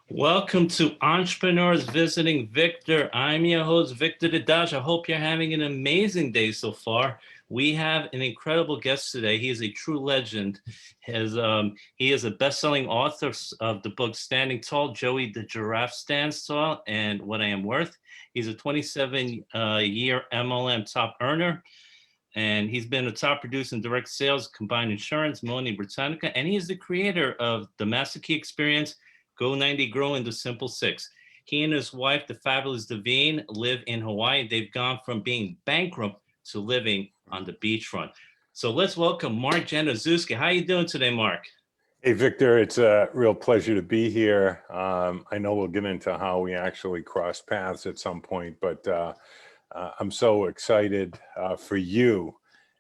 Welcome to Entrepreneurs Visiting Victor. I'm your host, Victor Dadash. I hope you're having an amazing day so far. We have an incredible guest today. He is a true legend. He is a best-selling author of the book Standing Tall, Joey the Giraffe Stands Tall, and What I Am Worth. He's a 27-year MLM top earner, and he's been a top producer in direct sales, combined insurance, MONY, Brittanica, and he is the creator of the Master Key Experience Grow90Grow in the Simple Six. He and his wife, the fabulous Devine, live in Hawaii. They've gone from being bankrupt to living on the beachfront. So let's welcome Mark Januszewski. How are you doing today, Mark? Hey, Victor, it's a real pleasure to be here. I know we'll get into how we actually cross paths at some point, but I'm so excited for you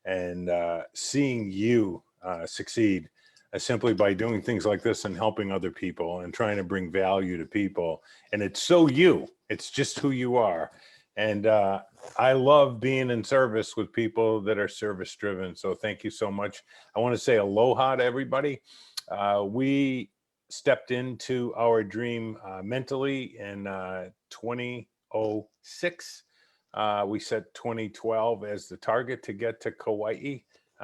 and seeing you succeed simply by doing things like this and helping other people and trying to bring value to people. And it's so you, it's just who you are. And I love being in service with people that are service driven. So thank you so much. I want to say aloha to everybody. We stepped into our dream mentally in 2006. We set 2012 as the target to get to Kauai.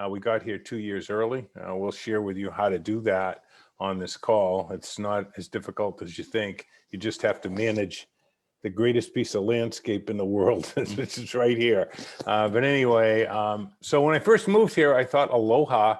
We got here 2 years early. We'll share with you how to do that on this call. It's not as difficult as you think. You just have to manage the greatest piece of landscape in the world, which is right here. But anyway, so when I first moved here, I thought aloha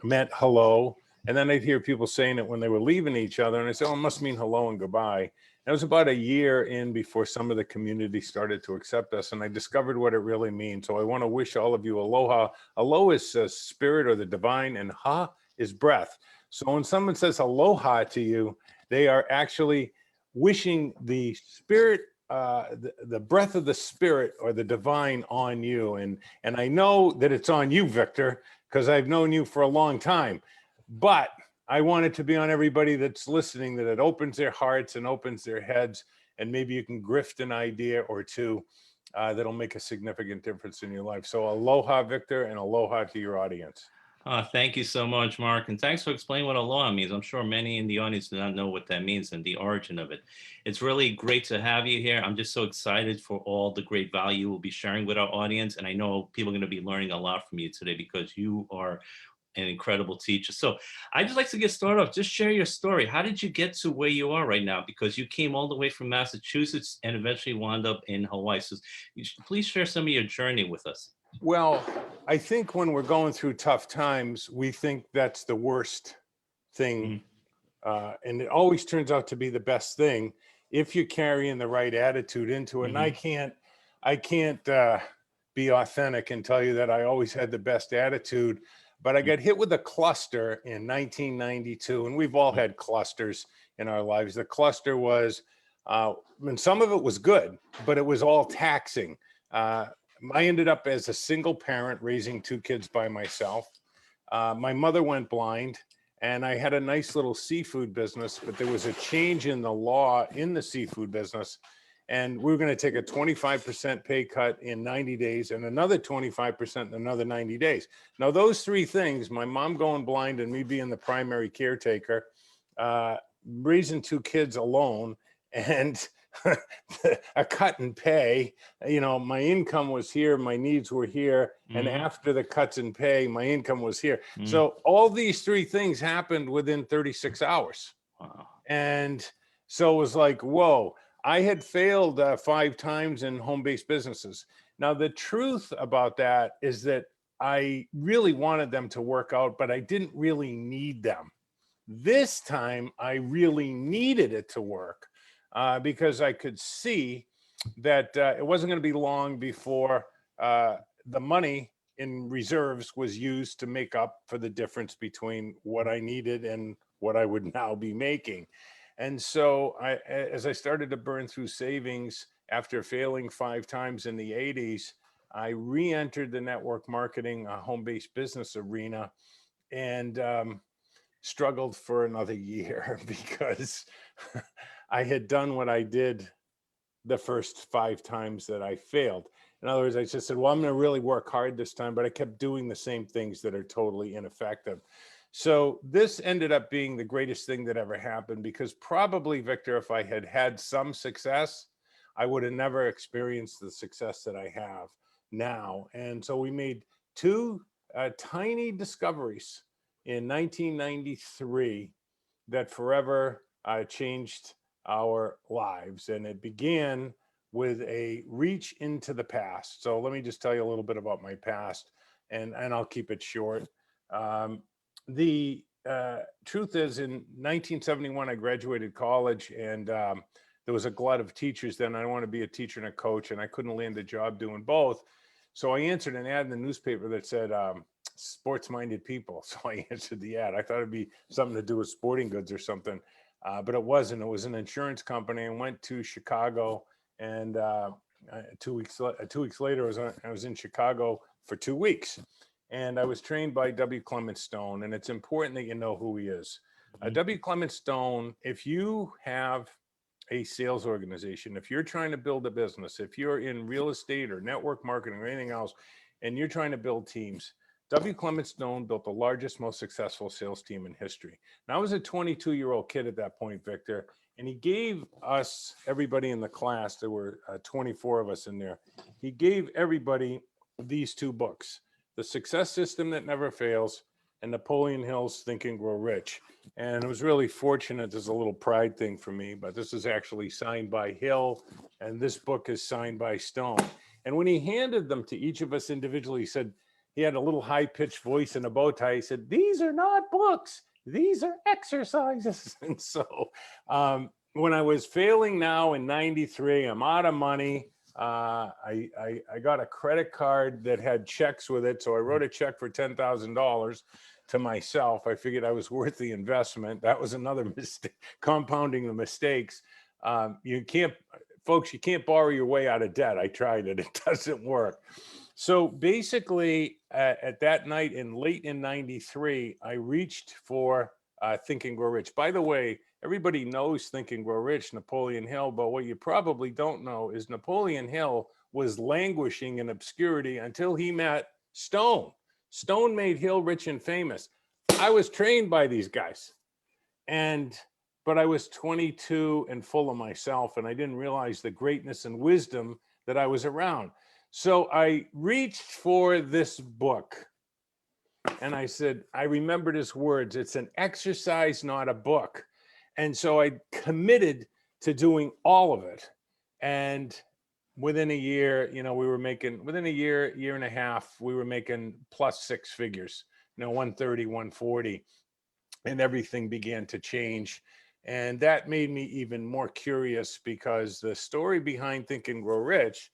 meant hello. And then I'd hear people saying it when they were leaving each other. And I said, oh, it must mean hello and goodbye. And it was about a year in before some of the community started to accept us. And I discovered what it really means. So I want to wish all of you aloha. Aloha is spirit or the divine, and ha is breath. So when someone says aloha to you, they are actually wishing the spirit, the breath of the spirit or the divine on you. And I know that it's on you, Victor, because I've known you for a long time. But I want it to be on everybody that's listening, that it opens their hearts and opens their heads, and maybe you can grift an idea or two that'll make a significant difference in your life. So aloha, Victor, and aloha to your audience. Thank you so much, Mark. And thanks for explaining what aloha means. I'm sure many in the audience do not know what that means and the origin of it. It's really great to have you here. I'm just so excited for all the great value we'll be sharing with our audience. And I know people are going to be learning a lot from you today because you are an incredible teacher. So I'd just like to get started off. Just share your story. How did you get to where you are right now? Because you came all the way from Massachusetts and eventually wound up in Hawaii. So please share some of your journey with us. Well, I think when we're going through tough times, we think that's the worst thing. And it always turns out to be the best thing if you're carrying the right attitude into it. And I can't be authentic and tell you that I always had the best attitude. But I got hit with a cluster in 1992, and we've all had clusters in our lives. The cluster was, and some of it was good, but it was all taxing. I ended up as a single parent raising 2 kids by myself. My mother went blind, and I had a nice little seafood business, but there was a change in the law in the seafood business. And we were going to take a 25% pay cut in 90 days and another 25% in another 90 days. Now, those 3 things, my mom going blind and me being the primary caretaker, raising 2 kids alone, and a cut in pay, you know, my income was here, my needs were here. And after the cuts in pay, my income was here. So all these 3 things happened within 36 hours. Wow. And so it was like, whoa. I had failed 5 times in home-based businesses. Now, the truth about that is that I really wanted them to work out, but I didn't really need them. This time, I really needed it to work because I could see that it wasn't going to be long before the money in reserves was used to make up for the difference between what I needed and what I would now be making. And so as I started to burn through savings after failing 5 times in the 80s, I re-entered the network marketing home-based business arena and struggled for another year because I had done what I did the first 5 times that I failed. In other words, I just said, well, I'm going to really work hard this time, but I kept doing the same things that are totally ineffective. So this ended up being the greatest thing that ever happened, because probably, Victor, if I had had some success, I would have never experienced the success that I have now. And so we made two tiny discoveries in 1993 that forever changed our lives. And it began with a reach into the past. So let me just tell you a little bit about my past, and I'll keep it short. The truth is, in 1971, I graduated college, and there was a glut of teachers then. I want to be a teacher and a coach, and I couldn't land a job doing both. So I answered an ad in the newspaper that said, sports-minded people. So I answered the ad. I thought it'd be something to do with sporting goods or something, but it wasn't. It was an insurance company. I went to Chicago, and 2 weeks later, I was in Chicago for 2 weeks. And I was trained by W. Clement Stone, and it's important that you know who he is. W. Clement Stone, if you have a sales organization, if you're trying to build a business, if you're in real estate or network marketing or anything else, and you're trying to build teams, W. Clement Stone built the largest, most successful sales team in history. Now, I was a 22-year-old kid at that point, Victor, and he gave us, everybody in the class, there were 24 of us in there, he gave everybody these two books: The Success System That Never Fails, and Napoleon Hill's Think and Grow Rich. And it was really fortunate. There's a little pride thing for me, but this is actually signed by Hill, and this book is signed by Stone. And when he handed them to each of us individually, he said, he had a little high-pitched voice and a bow tie. He said, "These are not books. These are exercises." And so when I was failing now in 93, I'm out of money. I got a credit card that had checks with it. So I wrote a check for $10,000 to myself. I figured I was worth the investment. That was another mistake, compounding the mistakes. You can't borrow your way out of debt. I tried it. It doesn't work. So basically at that night late in 93, I reached for Think and Grow Rich. By the way, everybody knows Think and Grow Rich, Napoleon Hill, but what you probably don't know is Napoleon Hill was languishing in obscurity until he met Stone. Stone made Hill rich and famous. I was trained by these guys, but I was 22 and full of myself, and I didn't realize the greatness and wisdom that I was around. So I reached for this book, and I said, I remembered his words: "It's an exercise, not a book." And so I committed to doing all of it. And within a year, within a year and a half, we were making plus six figures, 130, 140, and everything began to change. And that made me even more curious, because the story behind Think and Grow Rich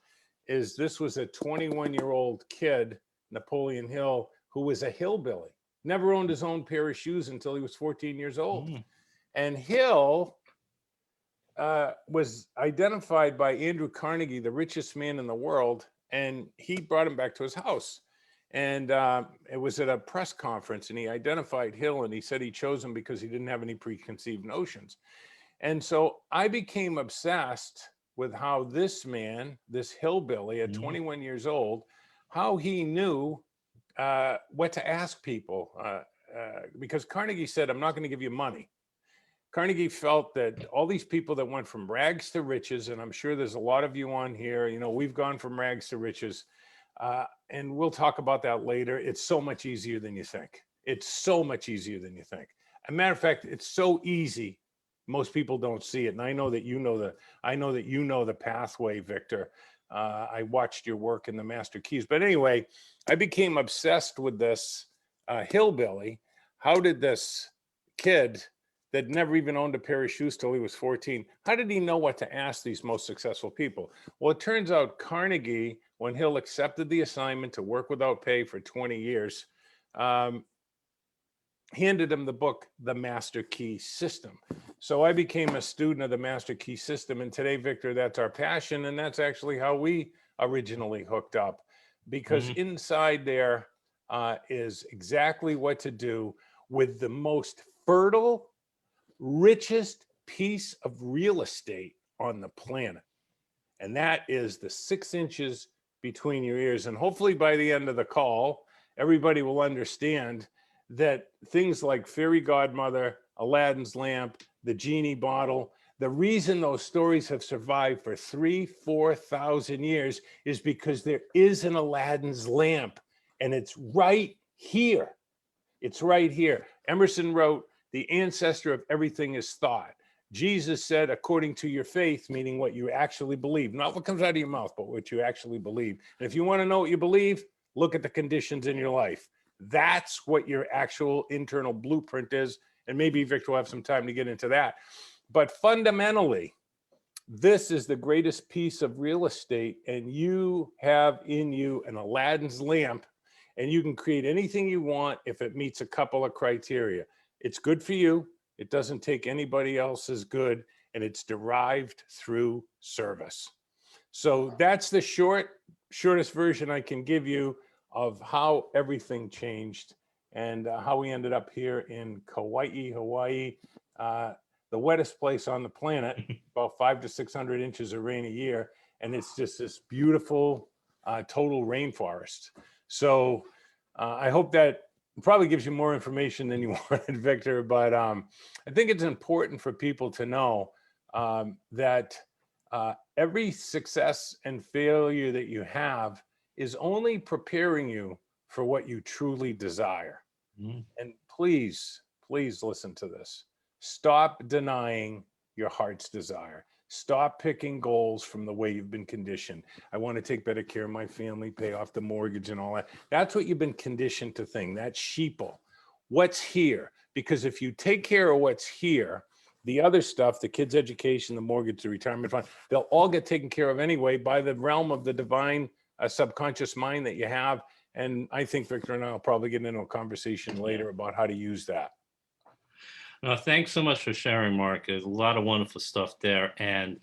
is this was a 21-year-old kid, Napoleon Hill, who was a hillbilly, never owned his own pair of shoes until he was 14 years old. And Hill was identified by Andrew Carnegie, the richest man in the world, and he brought him back to his house. And it was at a press conference, and he identified Hill, and he said he chose him because he didn't have any preconceived notions. And so I became obsessed with how this man, this hillbilly at 21 years old, how he knew what to ask people. Because Carnegie said, "I'm not going to give you money." Carnegie felt that all these people that went from rags to riches, and I'm sure there's a lot of you on here, we've gone from rags to riches, and we'll talk about that later. It's so much easier than you think. It's so much easier than you think. As a matter of fact, it's so easy, most people don't see it. And I know that you know the pathway, Victor. I watched your work in the Master Keys. But anyway, I became obsessed with this hillbilly. How did this kid that never even owned a pair of shoes till he was 14, how did he know what to ask these most successful people? Well, it turns out Carnegie, when Hill accepted the assignment to work without pay for 20 years, handed him the book, The Master Key System. So I became a student of the Master Key System. And today, Victor, that's our passion. And that's actually how we originally hooked up, because inside there is exactly what to do with the most fertile, richest piece of real estate on the planet. And that is the 6 inches between your ears. And hopefully by the end of the call, everybody will understand that things like Fairy Godmother, Aladdin's lamp, the genie bottle, the reason those stories have survived for 3,000-4,000 years is because there is an Aladdin's lamp, and it's right here. It's right here. Emerson wrote, "The ancestor of everything is thought." Jesus said, "According to your faith," meaning what you actually believe, not what comes out of your mouth, but what you actually believe. And if you want to know what you believe, look at the conditions in your life. That's what your actual internal blueprint is. And maybe Victor will have some time to get into that. But fundamentally, this is the greatest piece of real estate, and you have in you an Aladdin's lamp, and you can create anything you want if it meets a couple of criteria. It's good for you. It doesn't take anybody else's good, and it's derived through service. So that's the shortest version I can give you of how everything changed and how we ended up here in Kauai, Hawaii, the wettest place on the planet, about 500 to 600 inches of rain a year. And it's just this beautiful total rainforest. So I hope that probably gives you more information than you wanted, Victor, but I think it's important for people to know that every success and failure that you have is only preparing you for what you truly desire. And please, please listen to this. Stop denying your heart's desire. Stop picking goals from the way you've been conditioned. I want to take better care of my family, pay off the mortgage and all that. That's what you've been conditioned to think. That's sheeple. What's here? Because if you take care of what's here, the other stuff, the kids' education, the mortgage, the retirement fund, they'll all get taken care of anyway by the realm of the divine subconscious mind that you have. And I think Victor and I will probably get into a conversation later about how to use that. Thanks so much for sharing, Mark. There's a lot of wonderful stuff there. And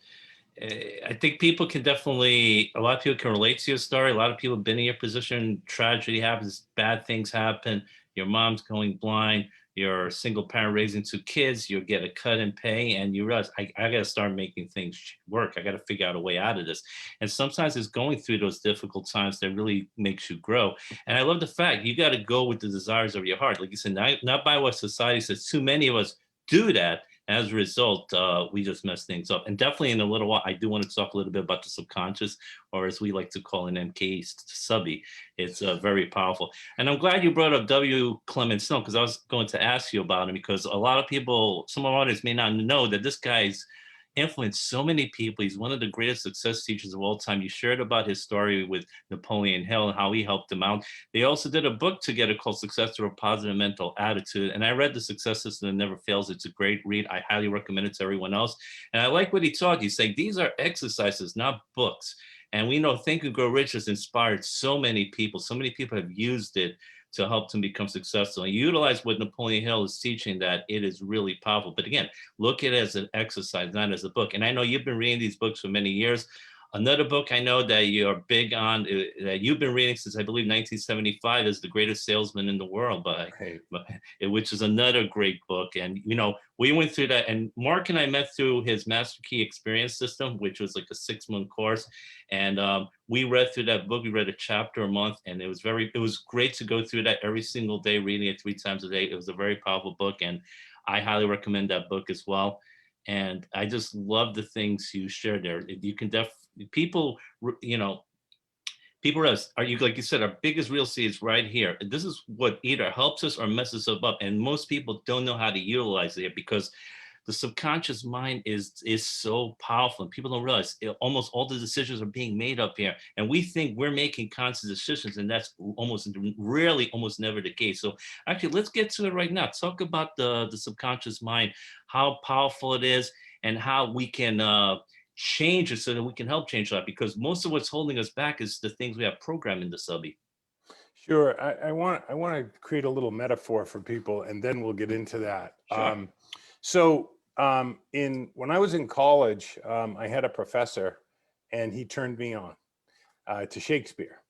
I think people can definitely, a lot of people can relate to your story. A lot of people have been in your position. Tragedy happens, bad things happen. Your mom's going blind. You're a single parent raising 2 kids. You'll get a cut in pay, and you realize, I got to start making things work. I got to figure out a way out of this. And sometimes it's going through those difficult times that really makes you grow. And I love the fact you got to go with the desires of your heart. Like you said, not by what society says. Too many of us do that. As a result, we just mess things up. And definitely in a little while, I do want to talk a little bit about the subconscious, or as we like to call an MK subby. It's very powerful. And I'm glad you brought up W. Clement Stone, because I was going to ask you about him, because a lot of people, some of our audience may not know that this guy's influenced so many people. He's one of the greatest success teachers of all time. You shared about his story with Napoleon Hill and how he helped him out. They also did a book together called Success Through a Positive Mental Attitude. And I read The Success System That Never Fails. It's a great read. I highly recommend it to everyone else. And I like what he taught. He's saying these are exercises, not books. And we know Think and Grow Rich has inspired so many people. So many people have used it to help them become successful and utilize what Napoleon Hill is teaching, that it is really powerful. But again, look at it as an exercise, not as a book. And I know you've been reading these books for many years. Another book I know that you're big on, that you've been reading since I believe 1975, is The Greatest Salesman in the World, which is another great book. And, you know, we went through that, and Mark and I met through his Master Key Experience System, which was like a 6-month course. And we read through that book. We read a chapter a month, and it was great to go through that every single day, reading it 3 times a day. It was a very powerful book, and I highly recommend that book as well. And I just love the things you shared there. You can people, you know, people are you, like you said, our biggest real estate is right here. This is what either helps us or messes us up. And most people don't know how to utilize it, because the subconscious mind is so powerful, and people don't realize almost all the decisions are being made up here. And we think we're making conscious decisions, and that's almost never the case. So actually, let's get to it right now. Talk about the subconscious mind, how powerful it is, and how we can change it so that we can help change that, because most of what's holding us back is the things we have programmed in the subby. Sure. I want to create a little metaphor for people, and then we'll get into that. Sure. When I was in college, I had a professor, and he turned me on to Shakespeare.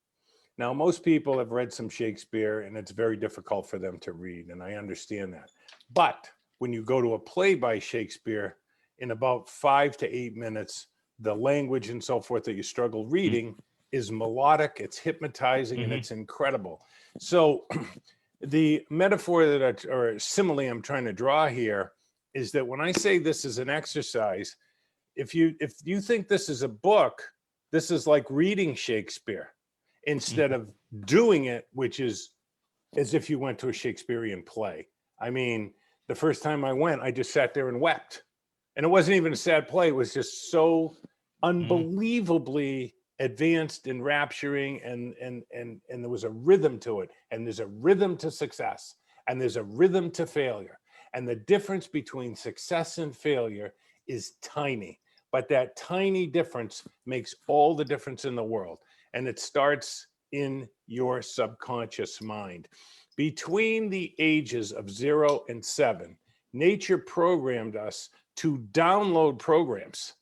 Now, most people have read some Shakespeare, and it's very difficult for them to read, and I understand that. But when you go to a play by Shakespeare, in about 5 to 8 minutes, the language and so forth that you struggle reading is melodic, it's hypnotizing, and it's incredible. So The metaphor that or simile I'm trying to draw here is that when I say this is an exercise, if you think this is a book, this is like reading Shakespeare instead of doing it, which is as if you went to a Shakespearean play. I mean, the first time I went, I just sat there and wept. And it wasn't even a sad play. It was just so unbelievably advanced and rapturing, and there was a rhythm to it. And there's a rhythm to success, and there's a rhythm to failure. And the difference between success and failure is tiny. But that tiny difference makes all the difference in the world. And it starts in your subconscious mind. Between the ages of 0 and 7, nature programmed us to download programs.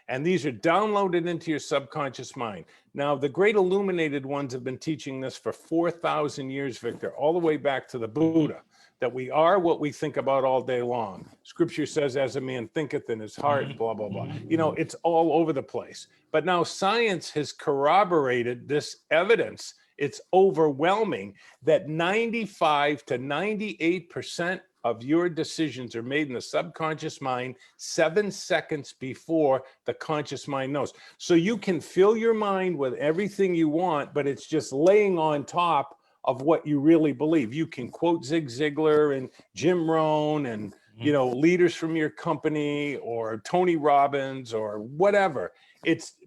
And these are downloaded into your subconscious mind. Now, the great illuminated ones have been teaching this for 4,000 years, Victor, all the way back to the Buddha, that we are what we think about all day long. Scripture says, as a man thinketh in his heart, blah, blah, blah. You know, it's all over the place. But now science has corroborated this evidence. It's overwhelming that 95 to 98% of your decisions are made in the subconscious mind 7 seconds before the conscious mind knows. So you can fill your mind with everything you want, but it's just laying on top of what you really believe. You can quote Zig Ziglar and Jim Rohn and, you know, leaders from your company or Tony Robbins or whatever.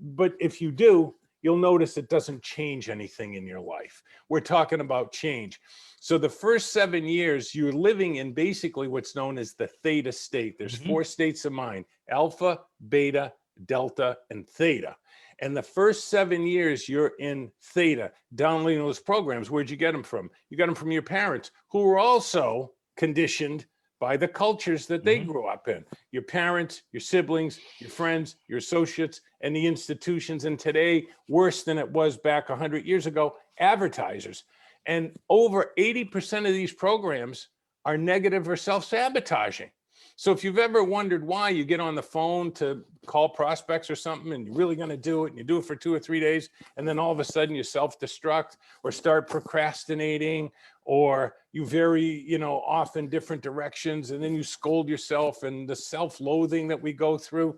But if you do, you'll notice it doesn't change anything in your life. We're talking about change. So the first 7 years, you're living in basically what's known as the theta state. There's 4 states of mind: alpha, beta, delta, and theta. And the first 7 years, you're in theta, downloading those programs. Where'd you get them from? You got them from your parents, who were also conditioned by the cultures that they grew up in. Your parents, your siblings, your friends, your associates, and the institutions. And today, worse than it was back 100 years ago, advertisers. And over 80% of these programs are negative or self-sabotaging. So if you've ever wondered why you get on the phone to call prospects or something and you're really going to do it and you do it for 2 or 3 days, and then all of a sudden you self-destruct or start procrastinating, or you vary, you know, off in different directions, and then you scold yourself, and the self-loathing that we go through,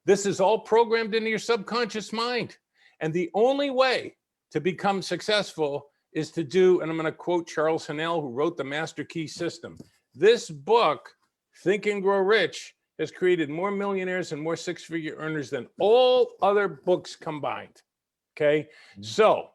this is all programmed into your subconscious mind. And the only way to become successful is to do, and I'm going to quote Charles Haanel, who wrote the Master Key System. This book, Think and Grow Rich, has created more millionaires and more six-figure earners than all other books combined. Okay, so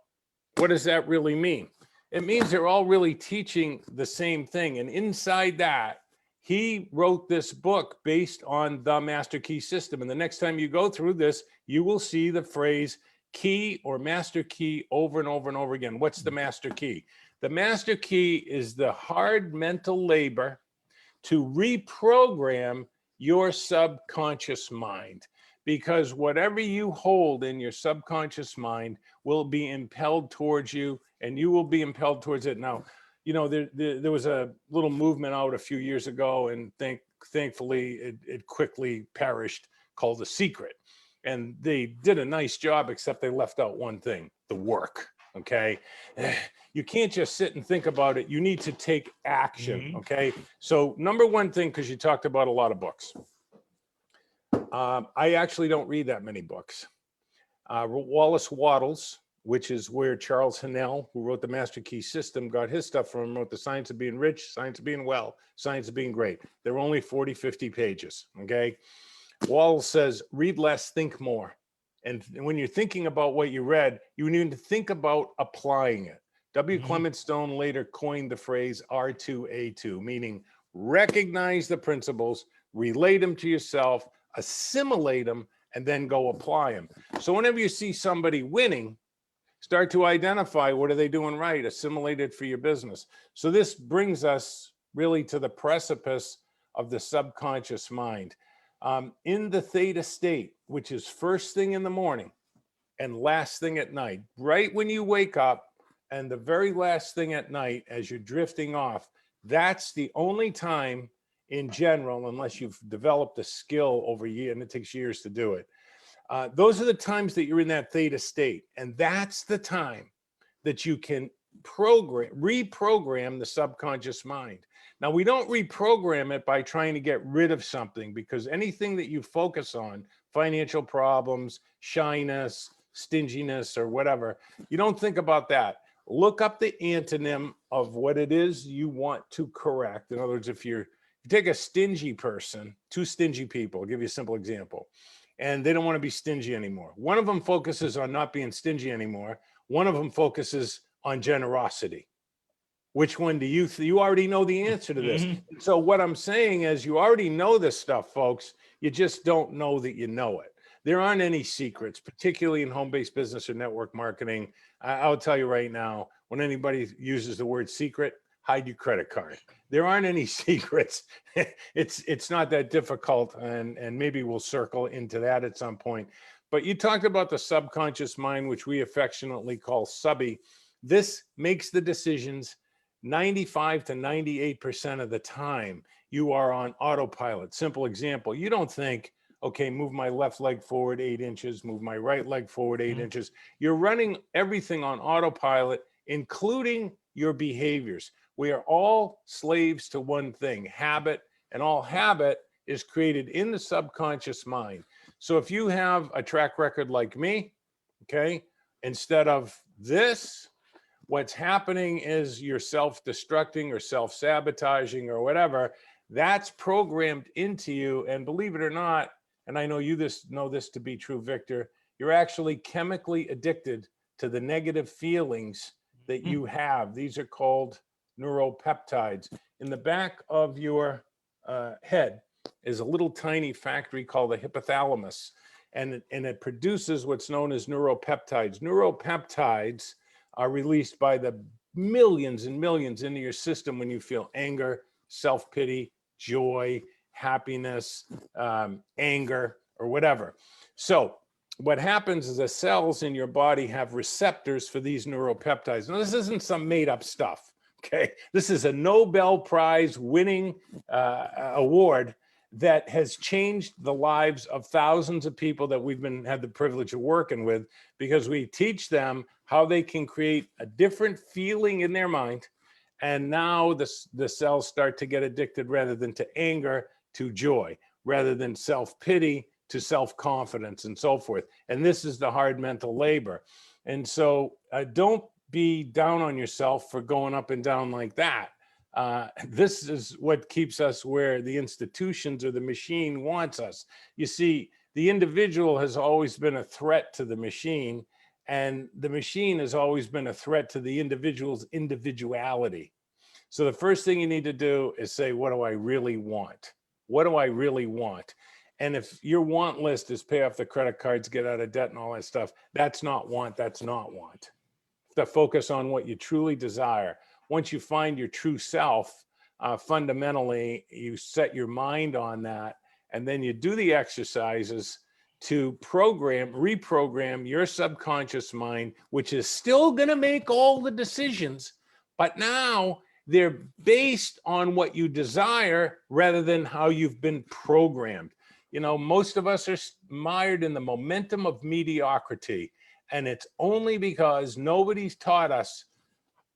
what does that really mean? It means they're all really teaching the same thing. And inside that, he wrote this book based on the Master Key System. And the next time you go through this, you will see the phrase key or master key over and over and over again. What's the master key? The master key is the hard mental labor to reprogram your subconscious mind, because whatever you hold in your subconscious mind will be impelled towards you, and you will be impelled towards it. Now, you know, there was a little movement out a few years ago, and thankfully it quickly perished, called The Secret. And they did a nice job, except they left out one thing: the work. Okay. You can't just sit and think about it. You need to take action. Okay. So number one thing, because you talked about a lot of books. I actually don't read that many books. Wallace Wattles, which is where Charles Haanel, who wrote the Master Key System, got his stuff from, wrote The Science of Being Rich, Science of Being Well, Science of Being Great. They're only 40, 50 pages. Okay. Wallace says, read less, think more. And when you're thinking about what you read, you need to think about applying it. W. Clement Stone later coined the phrase R2A2, meaning recognize the principles, relate them to yourself, assimilate them, and then go apply them. So whenever you see somebody winning, start to identify what are they doing right, assimilate it for your business. So this brings us really to the precipice of the subconscious mind. In the theta state, which is first thing in the morning and last thing at night, right when you wake up and the very last thing at night as you're drifting off, that's the only time in general, unless you've developed a skill over years, and it takes years to do it. Those are the times that you're in that theta state. And that's the time that you can reprogram the subconscious mind. Now, we don't reprogram it by trying to get rid of something, because anything that you focus on, financial problems, shyness, stinginess, or whatever, you don't think about that. Look up the antonym of what it is you want to correct. In other words, if you take a stingy person, two stingy people, I'll give you a simple example, and they don't want to be stingy anymore. One of them focuses on not being stingy anymore. One of them focuses on generosity. Which one do you already know the answer to this. Mm-hmm. So what I'm saying is, you already know this stuff, folks. You just don't know that you know it. There aren't any secrets, particularly in home-based business or network marketing. I'll tell you right now, when anybody uses the word secret, hide your credit card. There aren't any secrets. It's not that difficult, and maybe we'll circle into that at some point. But you talked about the subconscious mind, which we affectionately call subby. This makes the decisions 95 to 98% of the time. You are on autopilot. Simple example. You don't think, okay, move my left leg forward 8 inches, move my right leg forward 8 inches. You're running everything on autopilot, including your behaviors. We are all slaves to one thing, habit, and all habit is created in the subconscious mind. So if you have a track record like me, okay, instead of this, what's happening is you're self-destructing or self-sabotaging or whatever. That's programmed into you. And believe it or not, and I know you know this to be true, Victor, you're actually chemically addicted to the negative feelings that you have. These are called neuropeptides. In the back of your head is a little tiny factory called the hypothalamus, and it produces what's known as neuropeptides. Neuropeptides are released by the millions and millions into your system when you feel anger, self-pity, joy, happiness, anger, or whatever. So what happens is the cells in your body have receptors for these neuropeptides. Now, this isn't some made-up stuff, okay? This is a Nobel Prize winning award that has changed the lives of thousands of people that we've had the privilege of working with, because we teach them how they can create a different feeling in their mind. And now the cells start to get addicted, rather than to anger, to joy, rather than self-pity, to self-confidence, and so forth. And this is the hard mental labor. And so don't be down on yourself for going up and down like that. This is what keeps us where the institutions or the machine wants us. You see, the individual has always been a threat to the machine, and the machine has always been a threat to the individual's individuality. So the first thing you need to do is say, what do I really want? What do I really want? And if your want list is pay off the credit cards, get out of debt, and all that stuff, that's not want, that's not want. To focus on what you truly desire. Once you find your true self, fundamentally, you set your mind on that, and then you do the exercises to reprogram your subconscious mind, which is still going to make all the decisions, but now they're based on what you desire rather than how you've been programmed. You know, most of us are mired in the momentum of mediocrity, and it's only because nobody's taught us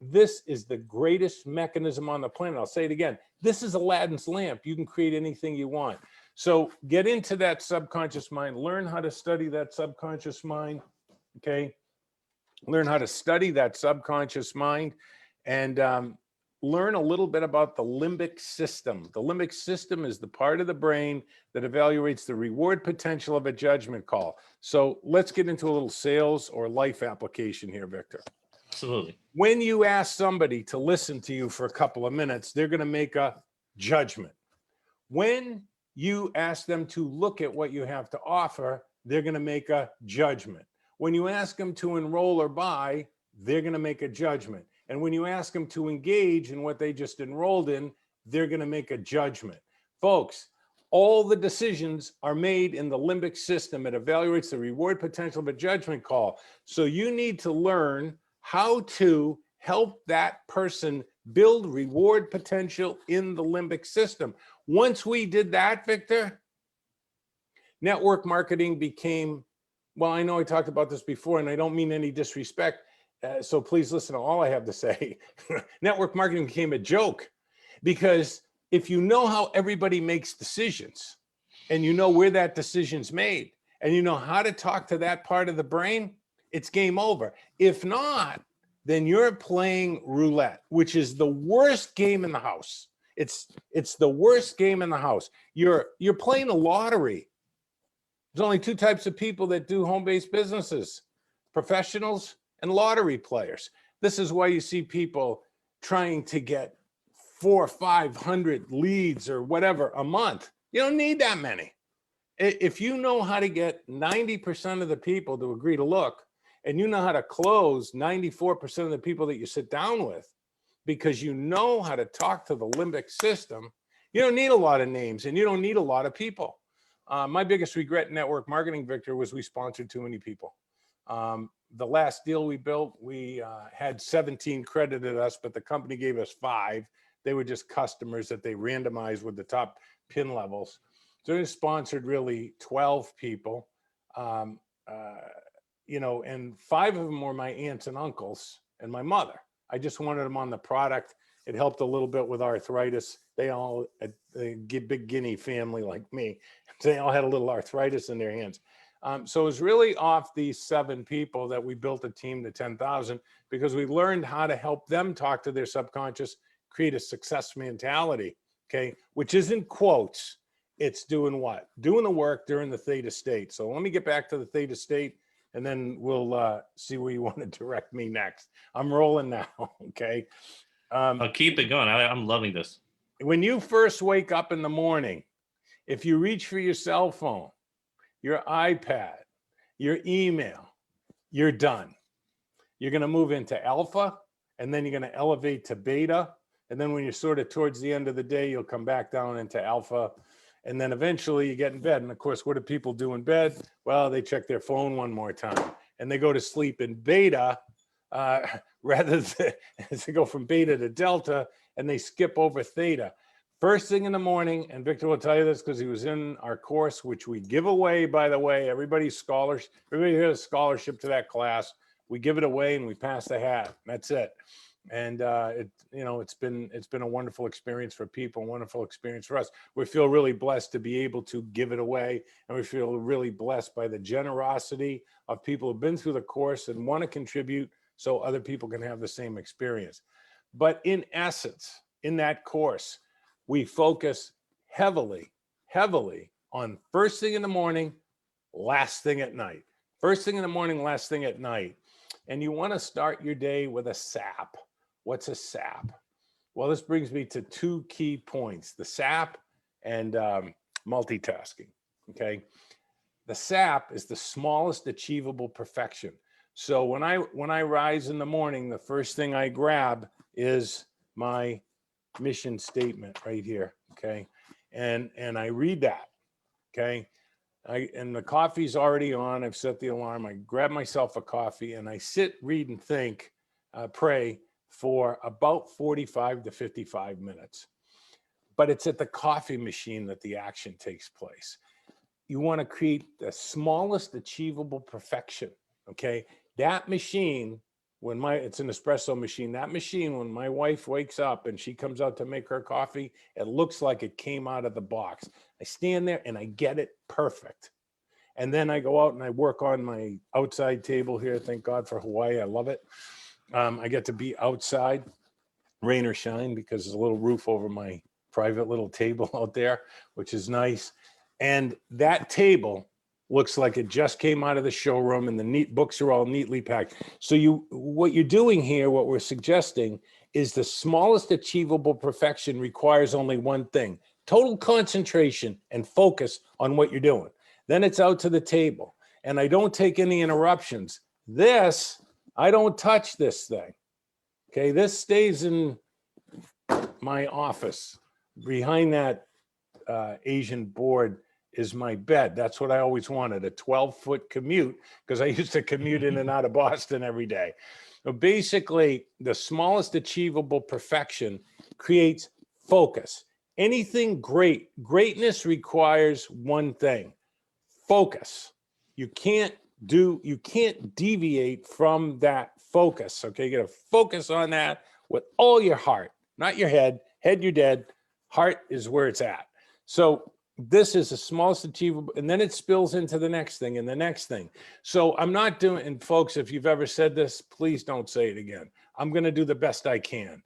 this is the greatest mechanism on the planet. I'll say it again. This is Aladdin's lamp. You can create anything you want. So get into that subconscious mind. Learn how to study that subconscious mind, okay? Learn how to study that subconscious mind, and learn a little bit about the limbic system. The limbic system is the part of the brain that evaluates the reward potential of a judgment call. So let's get into a little sales or life application here, Victor. Absolutely. When you ask somebody to listen to you for a couple of minutes, they're going to make a judgment. When you ask them to look at what you have to offer, they're going to make a judgment. When you ask them to enroll or buy, they're going to make a judgment. And when you ask them to engage in what they just enrolled in, they're going to make a judgment. Folks, all the decisions are made in the limbic system. It evaluates the reward potential of a judgment call. So you need to learn how to help that person build reward potential in the limbic system. Once we did that, Victor, network marketing became, well, I know I talked about this before, and I don't mean any disrespect. So please listen to all I have to say. Network marketing became a joke because if you know how everybody makes decisions and you know where that decision's made and you know how to talk to that part of the brain, it's game over. If not, then you're playing roulette, which is the worst game in the house. It's the worst game in the house. You're playing a lottery. There's only two types of people that do home-based businesses: professionals and lottery players. This is why you see people trying to get 400 or 500 leads or whatever a month. You don't need that many. If you know how to get 90% of the people to agree to look, and you know how to close 94% of the people that you sit down with, because you know how to talk to the limbic system, you don't need a lot of names and you don't need a lot of people. My biggest regret in network marketing, Victor, was we sponsored too many people. The last deal we built, we had 17 credited us, but the company gave us 5. They were just customers that they randomized with the top pin levels. So we sponsored really 12 people, you know, and 5 of them were my aunts and uncles and my mother. I just wanted them on the product. It helped a little bit with arthritis. They all, a big guinea family like me, they all had a little arthritis in their hands. So it was really off these 7 people that we built a team to 10,000, because we learned how to help them talk to their subconscious, create a success mentality, okay? Which isn't quotes, it's doing what? Doing the work during the theta state. So let me get back to the theta state, and then we'll see where you want to direct me next. I'm rolling now, okay? I'll keep it going. I'm loving this. When you first wake up in the morning, if you reach for your cell phone, your iPad, your email, you're done. You're going to move into alpha, and then you're going to elevate to beta. And then when you're sort of towards the end of the day, you'll come back down into alpha. And then eventually you get in bed. And of course, what do people do in bed? Well, they check their phone one more time and they go to sleep in beta rather than they go from beta to delta, and they skip over theta. First thing in the morning, and Victor will tell you this because he was in our course, which we give away, by the way. Everybody here has a scholarship to that class. We give it away and we pass the hat. That's it. And it's been a wonderful experience for people, a wonderful experience for us. We feel really blessed to be able to give it away, and we feel really blessed by the generosity of people who've been through the course and want to contribute so other people can have the same experience. But in essence, in that course, we focus heavily on first thing in the morning, last thing at night. First thing in the morning, last thing at night. And you want to start your day with a SAP. What's a SAP? Well, this brings me to 2 key points: the SAP and multitasking, okay? The SAP is the smallest achievable perfection. So when I rise in the morning, the first thing I grab is my mission statement right here, okay? And I read that, okay? And the coffee's already on. I've set the alarm. I grab myself a coffee and I sit, read, and think, pray for about 45 to 55 minutes. But it's at the coffee machine that the action takes place. You want to create the smallest achievable perfection, okay? That machine, it's an espresso machine, that machine, when my wife wakes up and she comes out to make her coffee, it looks like it came out of the box. I stand there and I get it perfect. And then I go out and I work on my outside table here. Thank God for Hawaii. I love it. I get to be outside, rain or shine, because there's a little roof over my private little table out there, which is nice. And that table looks like it just came out of the showroom, and the books are all neatly packed. So what you're doing here, what we're suggesting, is the smallest achievable perfection requires only one thing: total concentration and focus on what you're doing. Then it's out to the table, and I don't take any interruptions. I don't touch this thing. Okay, this stays in my office. Behind that Asian board is my bed. That's what I always wanted, a 12-foot commute, because I used to commute in and out of Boston every day. So basically, the smallest achievable perfection creates focus. Anything greatness requires one thing: focus. You can't deviate from that focus. Okay, you got to focus on that with all your heart, not your head. Head, you're dead. Heart is where it's at. So this is the smallest achievable, and then it spills into the next thing and the next thing. So I'm not doing, and folks, if you've ever said this, please don't say it again. I'm going to do the best I can.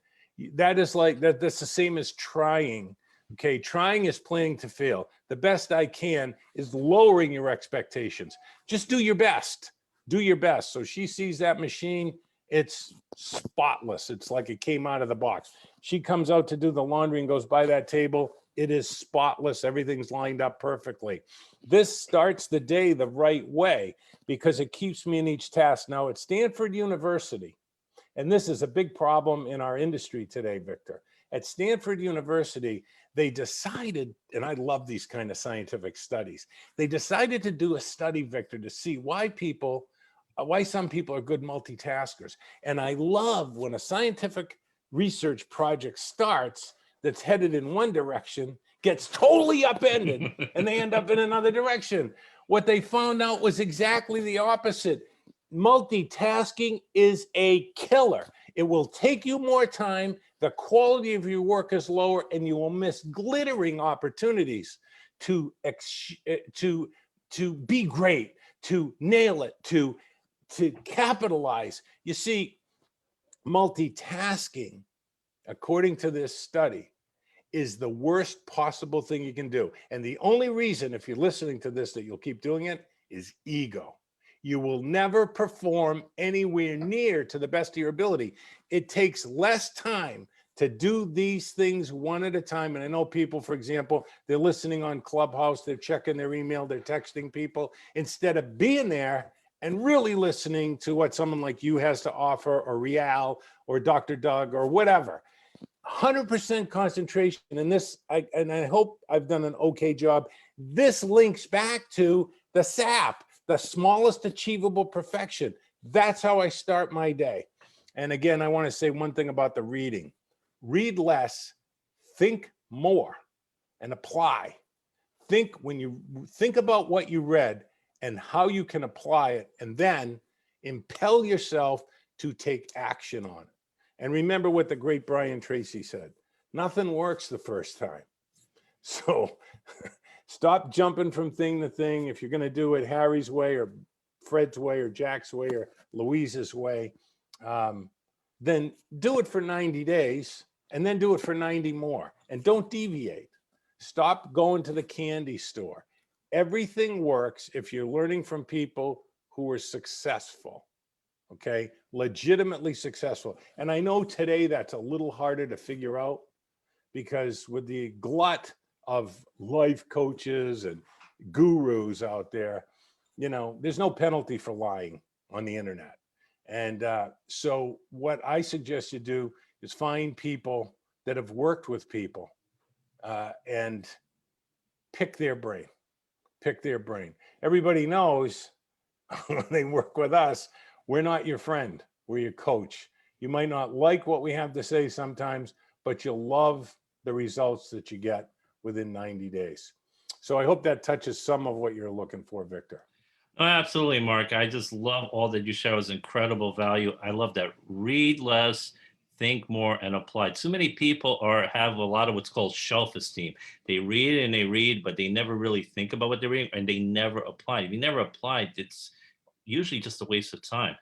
That is like that. That's the same as trying. Okay, trying is planning to fail. The best I can is lowering your expectations. Just do your best. Do your best. So she sees that machine, it's spotless. It's like it came out of the box. She comes out to do the laundry and goes by that table. It is spotless. Everything's lined up perfectly. This starts the day the right way because it keeps me in each task. Now at Stanford University, and this is a big problem in our industry today, Victor. At Stanford University, they decided, and I love these kind of scientific studies, they decided to do a study, Victor, to see why some people are good multitaskers. And I love when a scientific research project starts that's headed in one direction, gets totally upended, and they end up in another direction. What they found out was exactly the opposite. Multitasking is a killer. It will take you more time. The quality of your work is lower, and you will miss glittering opportunities to be great, to nail it, to capitalize. You see, multitasking, according to this study, is the worst possible thing you can do. And the only reason, if you're listening to this, that you'll keep doing it is ego. You will never perform anywhere near to the best of your ability. It takes less time to do these things one at a time. And I know people, for example, they're listening on Clubhouse, they're checking their email, they're texting people, instead of being there and really listening to what someone like you has to offer, or Rial, or Dr. Doug, or whatever. 100% concentration. And this, I hope I've done an okay job. This links back to the SAP, the smallest achievable perfection. That's how I start my day. And again, I want to say one thing about the reading. Read less, think more, and apply. When you think about what you read and how you can apply it, and then impel yourself to take action on it. And remember what the great Brian Tracy said, nothing works the first time. So stop jumping from thing to thing. If you're going to do it Harry's way, or Fred's way, or Jack's way, or Louise's way, then do it for 90 days and then do it for 90 more. And don't deviate. Stop going to the candy store. Everything works if you're learning from people who are successful. Okay, legitimately successful. And I know today that's a little harder to figure out, because with the glut of life coaches and gurus out there, there's no penalty for lying on the internet. And so what I suggest you do is find people that have worked with people and pick their brain. Pick their brain. Everybody knows when they work with us, we're not your friend, we're your coach. You might not like what we have to say sometimes, but you'll love the results that you get within 90 days. So I hope that touches some of what you're looking for, Victor. Oh, absolutely, Mark. I just love all that you share. It was incredible value. I love that. Read less, think more, and apply. Too many people have a lot of what's called shelf esteem. They read and they read, but they never really think about what they're reading, and they never apply. If you never applied, it's usually just a waste of time.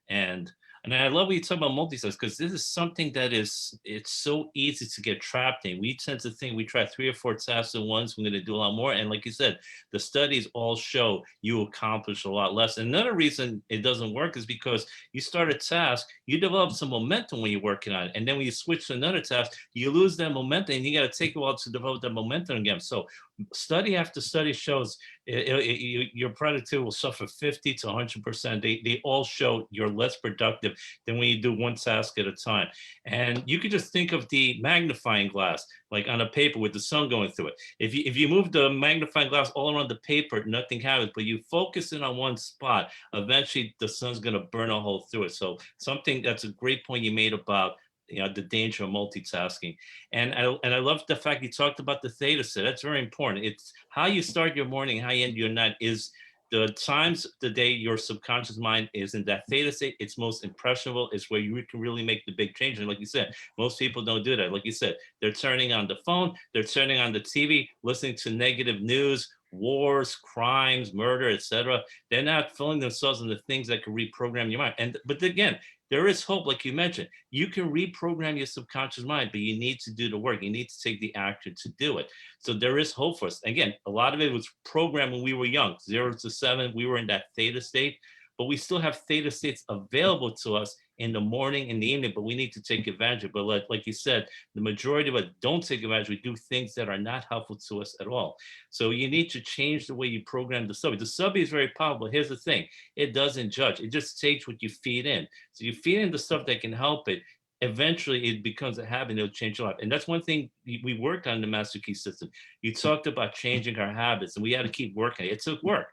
And I love what you talk about multitask, because this is something that it's so easy to get trapped in. We tend to think we try 3 or 4 tasks at once, we're going to do a lot more. And like you said, the studies all show you accomplish a lot less. And another reason it doesn't work is because you start a task, you develop some momentum when you're working on it. And then when you switch to another task, you lose that momentum, and you got to take a while to develop that momentum again. So study after study shows your productivity will suffer 50 to 100%. They all show you're less productive than when you do one task at a time. And you could just think of the magnifying glass, like on a paper with the sun going through it. If you move the magnifying glass all around the paper, nothing happens, but you focus in on one spot, eventually the sun's going to burn a hole through it. So that's a great point you made about the danger of multitasking. And I love the fact you talked about the theta set. That's very important. It's how you start your morning, how you end your night is the times the day your subconscious mind is in that theta state, it's most impressionable. It's where you can really make the big change. And like you said, most people don't do that. Like you said, they're turning on the phone, they're turning on the TV, listening to negative news, wars, crimes, murder, etc. They're not filling themselves in the things that can reprogram your mind. But again, there is hope, like you mentioned. You can reprogram your subconscious mind, but you need to do the work. You need to take the action to do it. So there is hope for us. Again, a lot of it was programmed when we were young, 0 to 7. We were in that theta state, but we still have theta states available to us in the morning, in the evening, but we need to take advantage of it. But like you said, the majority of us don't take advantage. We do things that are not helpful to us at all. So you need to change the way you program the subby. The subby is very powerful. Here's the thing. It doesn't judge. It just takes what you feed in. So you feed in the stuff that can help it. Eventually it becomes a habit and it'll change your life. And that's one thing we worked on in the Master Key system. You talked about changing our habits, and we had to keep working. It took work.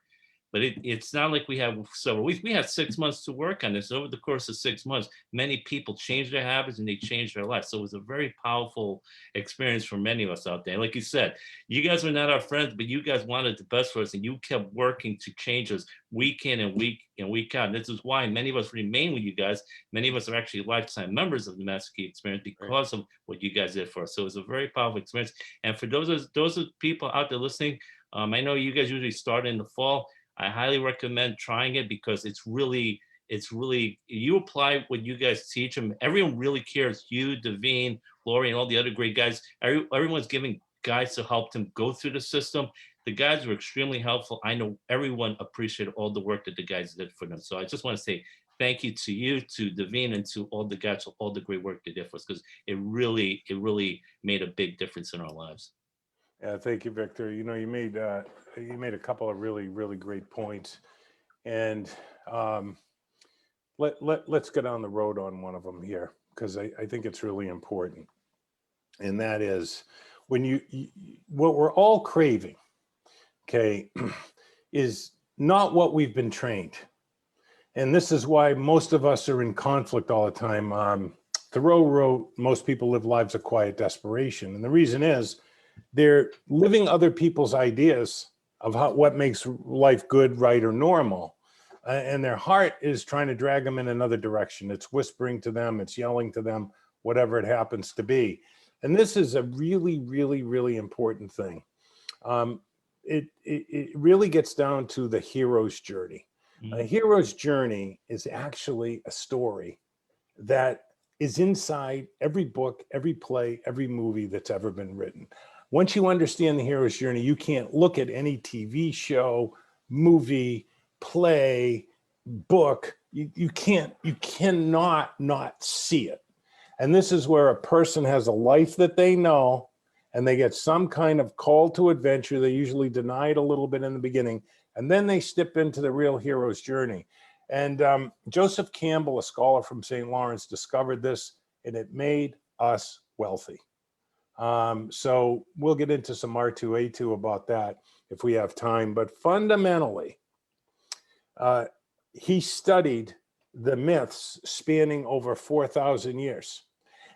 But it's not like we have several weeks. We had 6 months to work on this. Over the course of 6 months, many people changed their habits and they changed their life. So it was a very powerful experience for many of us out there. Like you said, you guys were not our friends, but you guys wanted the best for us, and you kept working to change us week in and week out. And this is why many of us remain with you guys. Many of us are actually lifetime members of the Master Key Experience because of what you guys did for us. So it was a very powerful experience. And for those of people out there listening, I know you guys usually start in the fall. I highly recommend trying it because it's really, you apply what you guys teach them. Everyone really cares. You, Devine, Lori, and all the other great guys. Everyone's giving guides to help them go through the system. The guides were extremely helpful. I know everyone appreciated all the work that the guys did for them. So I just want to say thank you to you, to Devine, and to all the guys for all the great work they did for us, because it really made a big difference in our lives. Yeah, thank you, Victor. You know, you made a couple of really great points, and let's get on the road on one of them here, because I think it's really important, and that is when you what we're all craving, okay, is not what we've been trained, and this is why most of us are in conflict all the time. Thoreau wrote, "Most people live lives of quiet desperation," and the reason is they're living other people's ideas of what makes life good, right, or normal. And their heart is trying to drag them in another direction. It's whispering to them, it's yelling to them, whatever it happens to be. And this is a really important thing. It really gets down to the hero's journey. A hero's journey is actually a story that is inside every book, every play, every movie that's ever been written. Once you understand the hero's journey, you can't look at any TV show, movie, play, book. You cannot not see it. And this is where a person has a life that they know, and they get some kind of call to adventure. They usually deny it a little bit in the beginning, and then they step into the real hero's journey. And Joseph Campbell, a scholar from St. Lawrence, discovered this, and it made us wealthy. So we'll get into some R2A2 about that if we have time. But fundamentally, he studied the myths spanning over 4,000 years.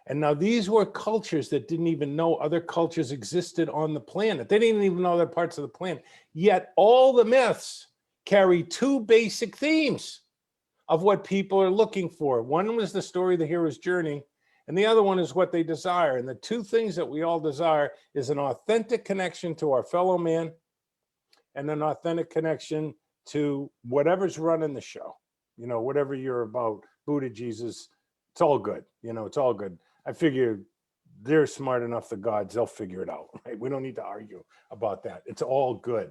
And now these were cultures that didn't even know other cultures existed on the planet. They didn't even know other parts of the planet. Yet all the myths carry two basic themes of what people are looking for. One was the story of the hero's journey, and the other one is what they desire. And the two things that we all desire is an authentic connection to our fellow man and an authentic connection to whatever's running the show. You know, whatever you're about, Buddha, Jesus, it's all good. You know, it's all good. I figure they're smart enough, the gods, they'll figure it out, right? We don't need to argue about that. It's all good.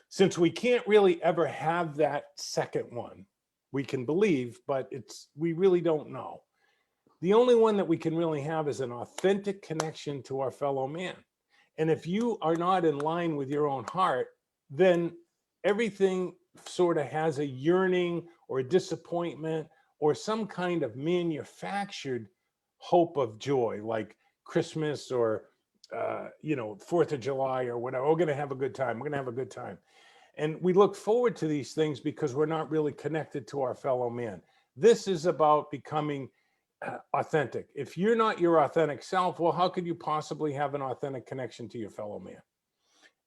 Since we can't really ever have that second one, we can believe, but we really don't know. The only one that we can really have is an authentic connection to our fellow man. And if you are not in line with your own heart, then everything sort of has a yearning or a disappointment or some kind of manufactured hope of joy, like Christmas or, 4th of July or whatever. We're going to have a good time. We're going to have a good time. And we look forward to these things because we're not really connected to our fellow man. This is about becoming authentic. If you're not your authentic self, well, how could you possibly have an authentic connection to your fellow man?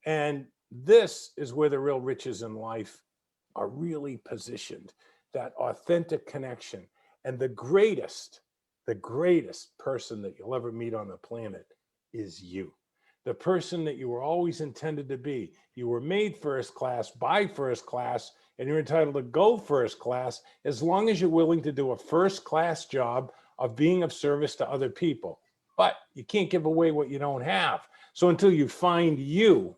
And this is where the real riches in life are really positioned, that authentic connection. And the greatest person that you'll ever meet on the planet is you. The person that you were always intended to be. You were made first class by first class, and you're entitled to go first class as long as you're willing to do a first class job of being of service to other people. But you can't give away what you don't have. So until you find you,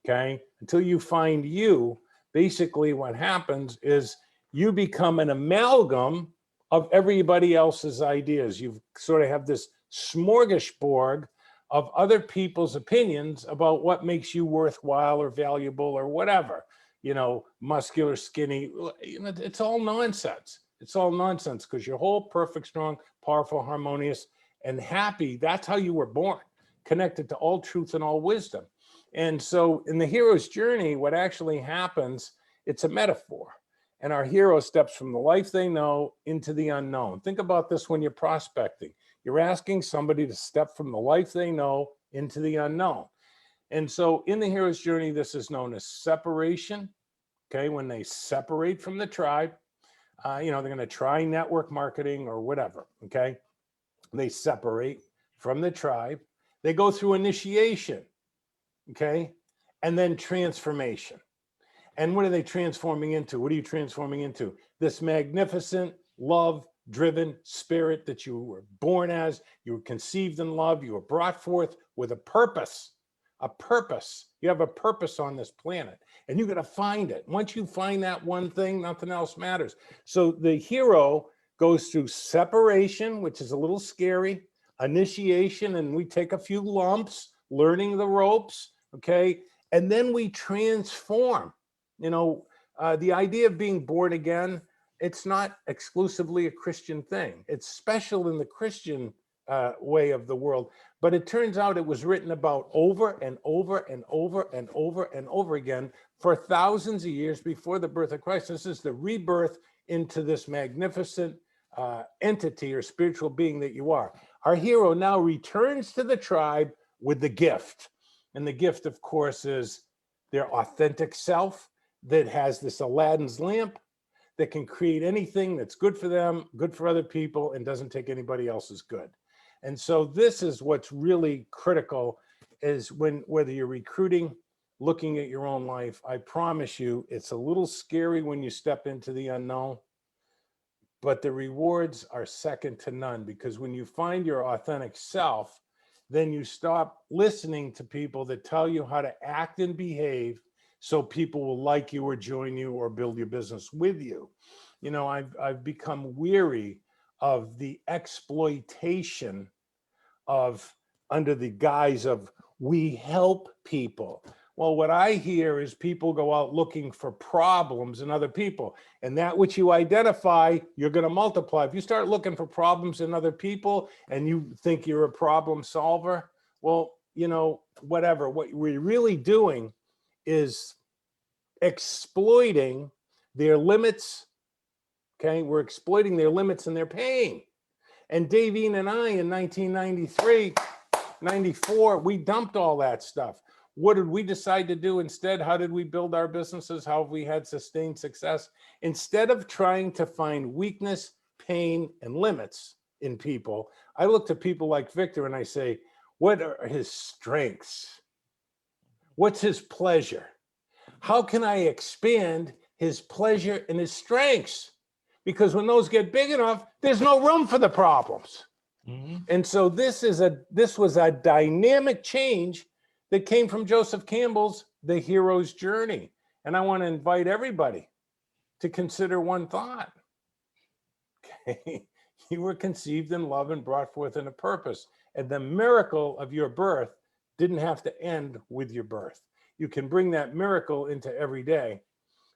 okay, until you find you, basically what happens is you become an amalgam of everybody else's ideas. You sort of have this smorgasbord of other people's opinions about what makes you worthwhile or valuable or whatever, you know, muscular, skinny, you know, it's all nonsense. It's all nonsense because you're whole, perfect, strong, powerful, harmonious, and happy. That's how you were born, connected to all truth and all wisdom. And so in the hero's journey, what actually happens, it's a metaphor. And our hero steps from the life they know into the unknown. Think about this when you're prospecting. You're asking somebody to step from the life they know into the unknown. And so in the hero's journey, this is known as separation. Okay, when they separate from the tribe, you know, they're going to try network marketing or whatever. Okay, they separate from the tribe. They go through initiation. Okay, and then transformation. And what are they transforming into? What are you transforming into? This magnificent, love-driven spirit that you were born as, you were conceived in love, you were brought forth with a purpose, a purpose. You have a purpose on this planet, and you got to find it. Once you find that one thing, nothing else matters. So the hero goes through separation, which is a little scary, initiation, and we take a few lumps, learning the ropes, okay? And then we transform. You know, the idea of being born again, it's not exclusively a Christian thing. It's special in the Christian way of the world, but it turns out it was written about over and over and over and over and over again for thousands of years before the birth of Christ. This is the rebirth into this magnificent entity or spiritual being that you are. Our hero now returns to the tribe with the gift. And the gift, of course, is their authentic self that has this Aladdin's lamp that can create anything that's good for them, good for other people, and doesn't take anybody else's good. And so this is what's really critical is whether you're recruiting, looking at your own life, I promise you, it's a little scary when you step into the unknown, but the rewards are second to none, because when you find your authentic self, then you stop listening to people that tell you how to act and behave so people will like you or join you or build your business with you. You know, I've become weary of the exploitation of under the guise of we help people. Well, what I hear is people go out looking for problems in other people, and that which you identify, you're going to multiply. If you start looking for problems in other people and you think you're a problem solver, well, you know, whatever. What we're really doing is exploiting their limits. Okay, we're exploiting their limits and their pain. And Davine and I in 1993, 94, we dumped all that stuff. What did we decide to do instead? How did we build our businesses? How have we had sustained success? Instead of trying to find weakness, pain, and limits in people, I look to people like Victor and I say, what are his strengths? What's his pleasure? How can I expand his pleasure and his strengths? Because when those get big enough, there's no room for the problems. Mm-hmm. And so this was a dynamic change that came from Joseph Campbell's The Hero's Journey. And I want to invite everybody to consider one thought. Okay. You were conceived in love and brought forth in a purpose. And the miracle of your birth didn't have to end with your birth. You can bring that miracle into every day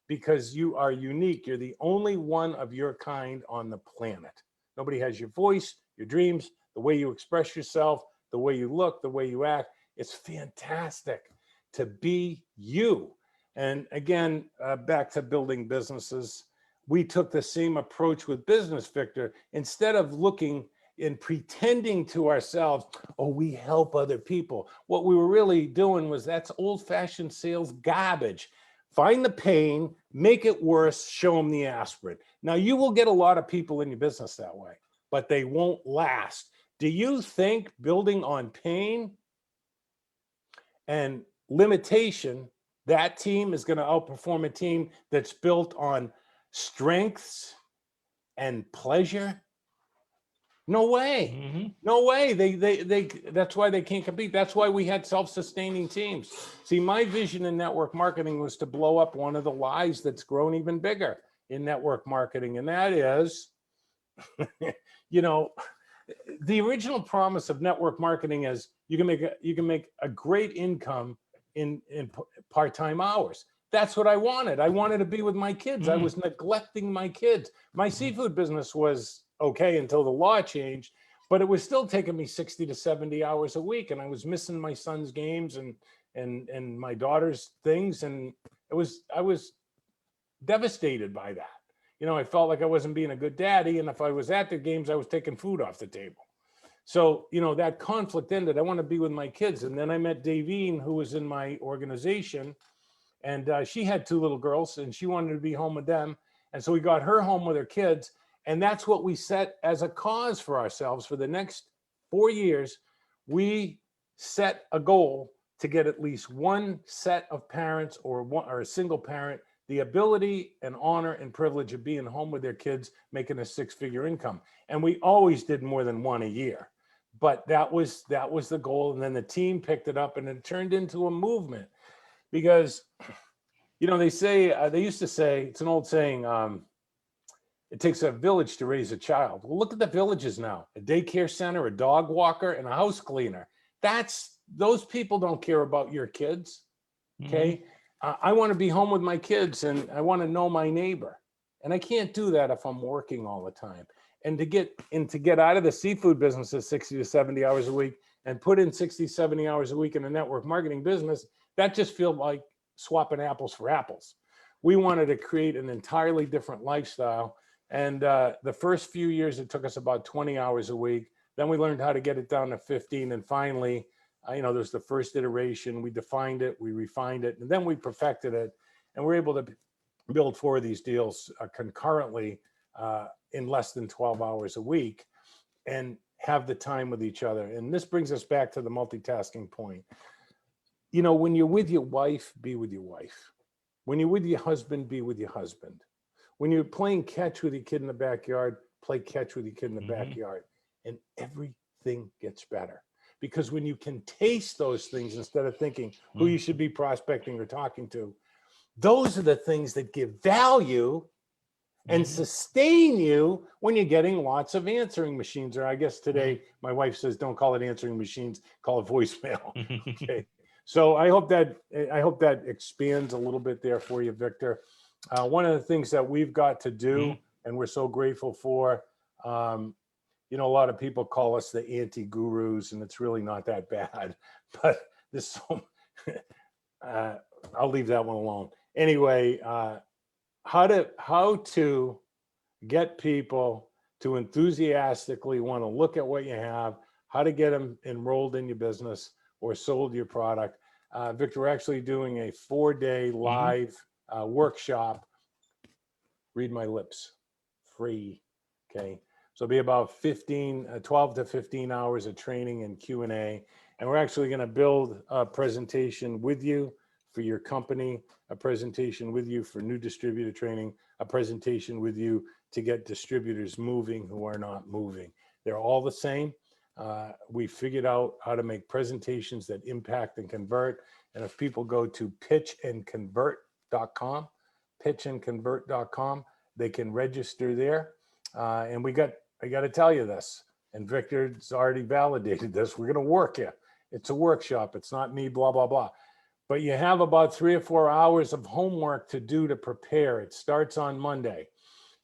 because you are unique. You're the only one of your kind on the planet. Nobody has your voice, your dreams, the way you express yourself, the way you look, the way you act. It's fantastic to be you. And again, back to building businesses, we took the same approach with business, Victor. Instead of looking and pretending to ourselves, oh, we help other people. What we were really doing was that's old-fashioned sales garbage. find the pain, make it worse, show them the aspirin. Now, you will get a lot of people in your business that way, but they won't last. Do you think building on pain and limitation, that team is going to outperform a team that's built on strengths and pleasure? No way. No way. That's why they can't compete. That's why we had self-sustaining teams. See, my vision in network marketing was to blow up one of the lies that's grown even bigger in network marketing. And that is, you know, the original promise of network marketing is you can make a great income in part-time hours. That's what I wanted. I wanted to be with my kids. I was neglecting my kids. My seafood business was okay until the law changed, but it was still taking me 60 to 70 hours a week. And I was missing my son's games and my daughter's things. And I was devastated by that. You know, I felt like I wasn't being a good daddy. And if I was at the games, I was taking food off the table. So, you know, that conflict ended. I want to be with my kids. And then I met Davine, who was in my organization. And she had 2 little girls and she wanted to be home with them. And so we got her home with her kids. And that's what we set as a cause for ourselves for the next 4 years. We set a goal to get at least one set of parents or a single parent the ability and honor and privilege of being home with their kids, making a 6-figure income. And we always did more than one a year. But that was the goal. And then the team picked it up and it turned into a movement. Because, you know, they used to say, it's an old saying, it takes a village to raise a child. Well, look at the villages now: a daycare center, a dog walker, and a house cleaner. Those people don't care about your kids. Okay. I want to be home with my kids and I want to know my neighbor. And I can't do that if I'm working all the time. And to get out of the seafood business at 60 to 70 hours a week and put in 60, 70 hours a week in a network marketing business, that just feels like swapping apples for apples. We wanted to create an entirely different lifestyle. And the first few years, it took us about 20 hours a week. Then we learned how to get it down to 15. And finally, you know, there's the first iteration. We defined it, we refined it, and then we perfected it. And we're able to build 4 of these deals concurrently in less than 12 hours a week and have the time with each other. And this brings us back to the multitasking point. You know, when you're with your wife, be with your wife. When you're with your husband, be with your husband. When you're playing catch with your kid in the backyard, play catch with your kid in the backyard. And everything gets better. Because when you can taste those things instead of thinking who you should be prospecting or talking to, those are the things that give value and sustain you when you're getting lots of answering machines. Or I guess today, my wife says, don't call it answering machines, call it voicemail. Okay. So I hope that expands a little bit there for you, Victor. One of the things that we've got to do, and we're so grateful for, you know, a lot of people call us the anti-gurus, and it's really not that bad. But there's so, I'll leave that one alone. Anyway, how to get people to enthusiastically want to look at what you have, how to get them enrolled in your business or sold your product. Victor, we're actually doing a 4-day live workshop. Read my lips, free. Okay. So it'll be about 12 to 15 hours of training and Q&A. And we're actually going to build a presentation with you for your company, a presentation with you for new distributor training, a presentation with you to get distributors moving who are not moving. They're all the same. We figured out how to make presentations that impact and convert. And if people go to pitchandconvert.com, pitchandconvert.com, they can register there. And I got to tell you this, and Victor's already validated this. We're going to work it. It's a workshop. It's not me, blah, blah, blah. But you have about 3 or 4 hours of homework to do to prepare. It starts on Monday.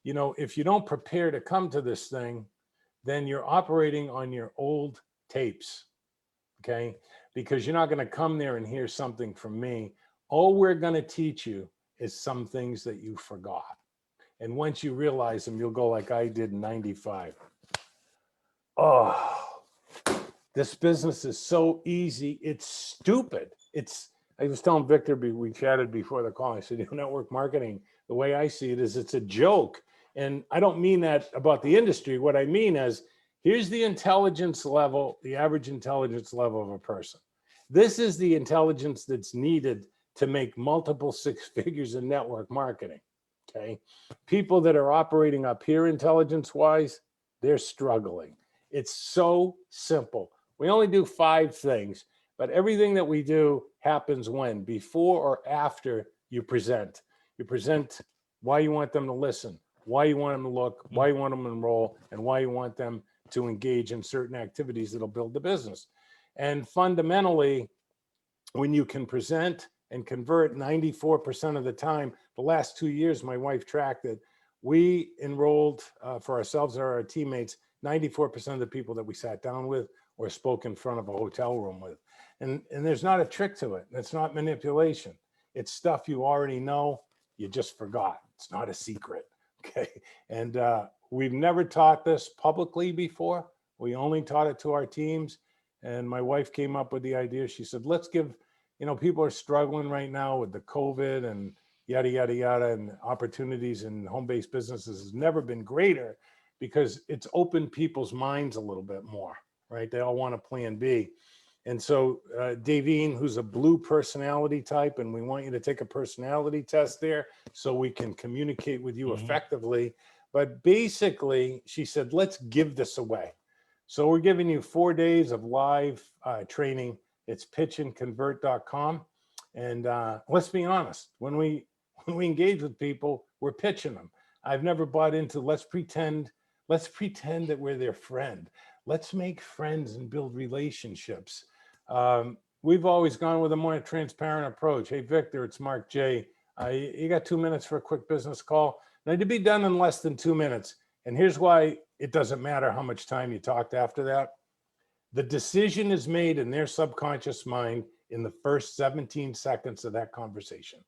You know, if you don't prepare to come to this thing, then you're operating on your old tapes, okay? Because you're not going to come there and hear something from me. All we're going to teach you is some things that you forgot. And once you realize them, you'll go like I did in 95. Oh, this business is so easy. It's stupid. I was telling Victor, we chatted before the call. I said, network marketing, the way I see it is it's a joke. And I don't mean that about the industry. What I mean is, here's the intelligence level, the average intelligence level of a person. This is the intelligence that's needed to make multiple six figures in network marketing, okay? People that are operating up here intelligence-wise, they're struggling. It's so simple. We only do 5 things, but everything that we do happens when? Before or after you present. You present why you want them to listen, why you want them to look, why you want them to enroll, and why you want them to engage in certain activities that'll build the business. And fundamentally, when you can present and convert 94% of the time, the last 2 years, my wife tracked it, we enrolled for ourselves or our teammates, 94% of the people that we sat down with or spoke in front of a hotel room with. And there's not a trick to it. It's not manipulation. It's stuff you already know, you just forgot. It's not a secret, okay? And we've never taught this publicly before. We only taught it to our teams. And my wife came up with the idea. She said, let's give, people are struggling right now with the COVID and yada, yada, yada, and opportunities in home-based businesses has never been greater because it's opened people's minds a little bit more, right? They all want a plan B. And so Davine, who's a blue personality type, and we want you to take a personality test there so we can communicate with you effectively. But basically, she said, let's give this away. So we're giving you 4 days of live training. It's pitchandconvert.com. And let's be honest, when we engage with people, we're pitching them. I've never bought into let's pretend that we're their friend. Let's make friends and build relationships. We've always gone with a more transparent approach. Hey, Victor, it's Mark J. You got 2 minutes for a quick business call? Now, to be done in less than 2 minutes. And here's why it doesn't matter how much time you talked after that. The decision is made in their subconscious mind in the first 17 seconds of that conversation.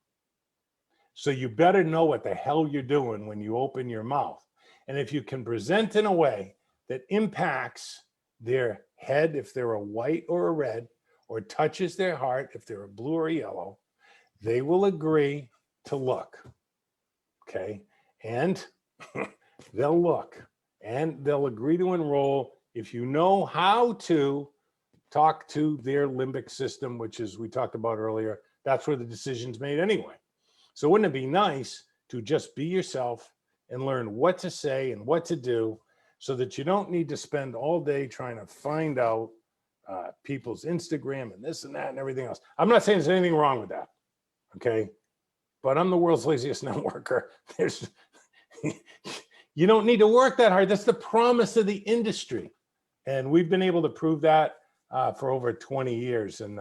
So you better know what the hell you're doing when you open your mouth. And if you can present in a way that impacts their head, if they're a white or a red, or touches their heart, if they're a blue or a yellow, they will agree to look, okay? And they'll look and they'll agree to enroll if you know how to talk to their limbic system, which is, we talked about earlier, that's where the decision's made anyway. So wouldn't it be nice to just be yourself and learn what to say and what to do so that you don't need to spend all day trying to find out people's Instagram and this and that and everything else. I'm not saying there's anything wrong with that, okay? But I'm the world's laziest networker. You don't need to work that hard. That's the promise of the industry. And we've been able to prove that for over 20 years. In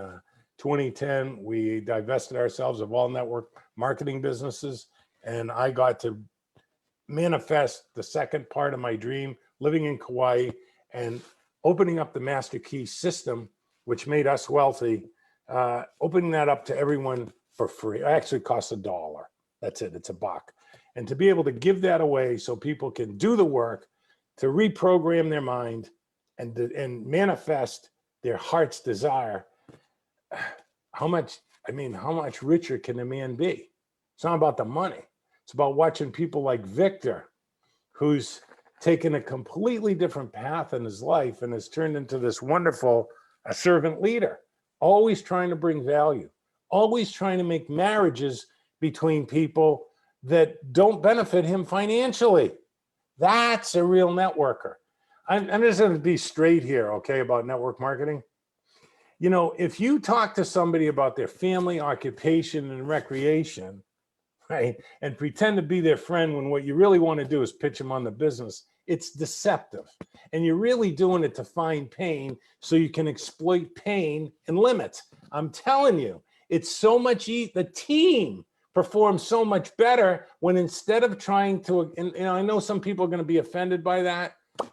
2010, we divested ourselves of all network marketing businesses. And I got to manifest the second part of my dream, living in Kauai and opening up the Master Key system, which made us wealthy, opening that up to everyone for free. It actually costs $1. That's it, it's $1. And to be able to give that away so people can do the work to reprogram their mind and manifest their heart's desire, how much richer can a man be? It's not about the money. It's about watching people like Victor, who's taken a completely different path in his life and has turned into this wonderful servant leader, always trying to bring value, always trying to make marriages between people that don't benefit him financially. That's a real networker. I'm just going to be straight here, okay, about network marketing. If you talk to somebody about their family, occupation, and recreation, right, and pretend to be their friend when what you really want to do is pitch them on the business, it's deceptive. And you're really doing it to find pain so you can exploit pain and limits. I'm telling you, it's so much, the team performs so much better when instead of trying to, and I know some people are going to be offended by that.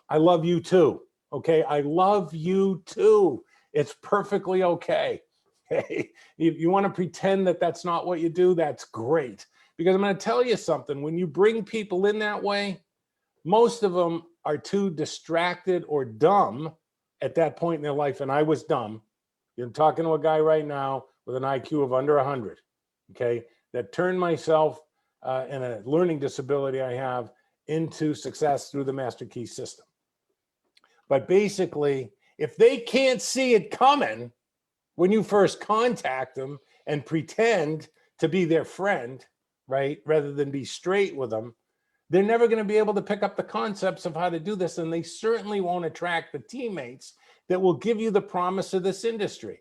I love you too, okay? I love you too. It's perfectly okay. Hey, if you want to pretend that that's not what you do, that's great. Because I'm going to tell you something, when you bring people in that way, most of them are too distracted or dumb at that point in their life. And I was dumb. You're talking to a guy right now with an IQ of under 100, okay, that turned myself and a learning disability I have into success through the Master Key system. But basically, if they can't see it coming when you first contact them and pretend to be their friend, right, rather than be straight with them, they're never going to be able to pick up the concepts of how to do this. And they certainly won't attract the teammates that will give you the promise of this industry.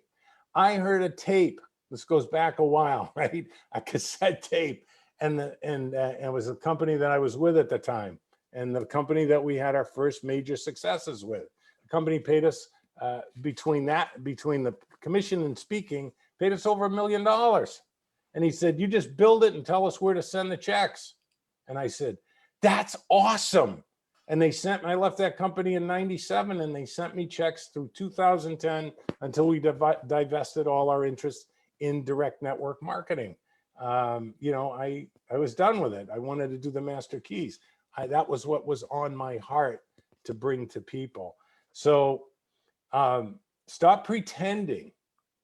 I heard a tape. This goes back a while, right? A cassette tape. And it was a company that I was with at the time, and the company that we had our first major successes with. The company paid us between the commission and speaking, paid us over $1 million. And he said, "You just build it and tell us where to send the checks." And I said, "That's awesome." And I left that company in 97, and they sent me checks through 2010 until we divested all our interest in direct network marketing. You know, I was done with it. I wanted to do the Master Keys. That was what was on my heart to bring to people. So stop pretending,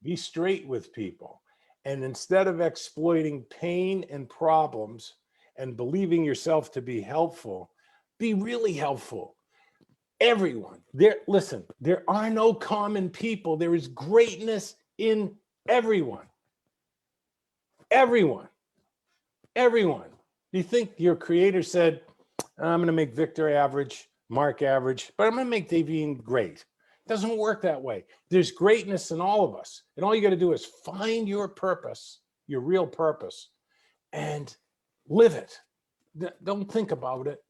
be straight with people. And instead of exploiting pain and problems and believing yourself to be helpful, be really helpful. Everyone, listen, there are no common people. There is greatness in everyone. Everyone. Do you think your creator said, "I'm going to make Victor average, Mark average, but I'm going to make Davine great"? It doesn't work that way. There's greatness in all of us. And all you got to do is find your purpose, your real purpose, and live it. Don't think about it.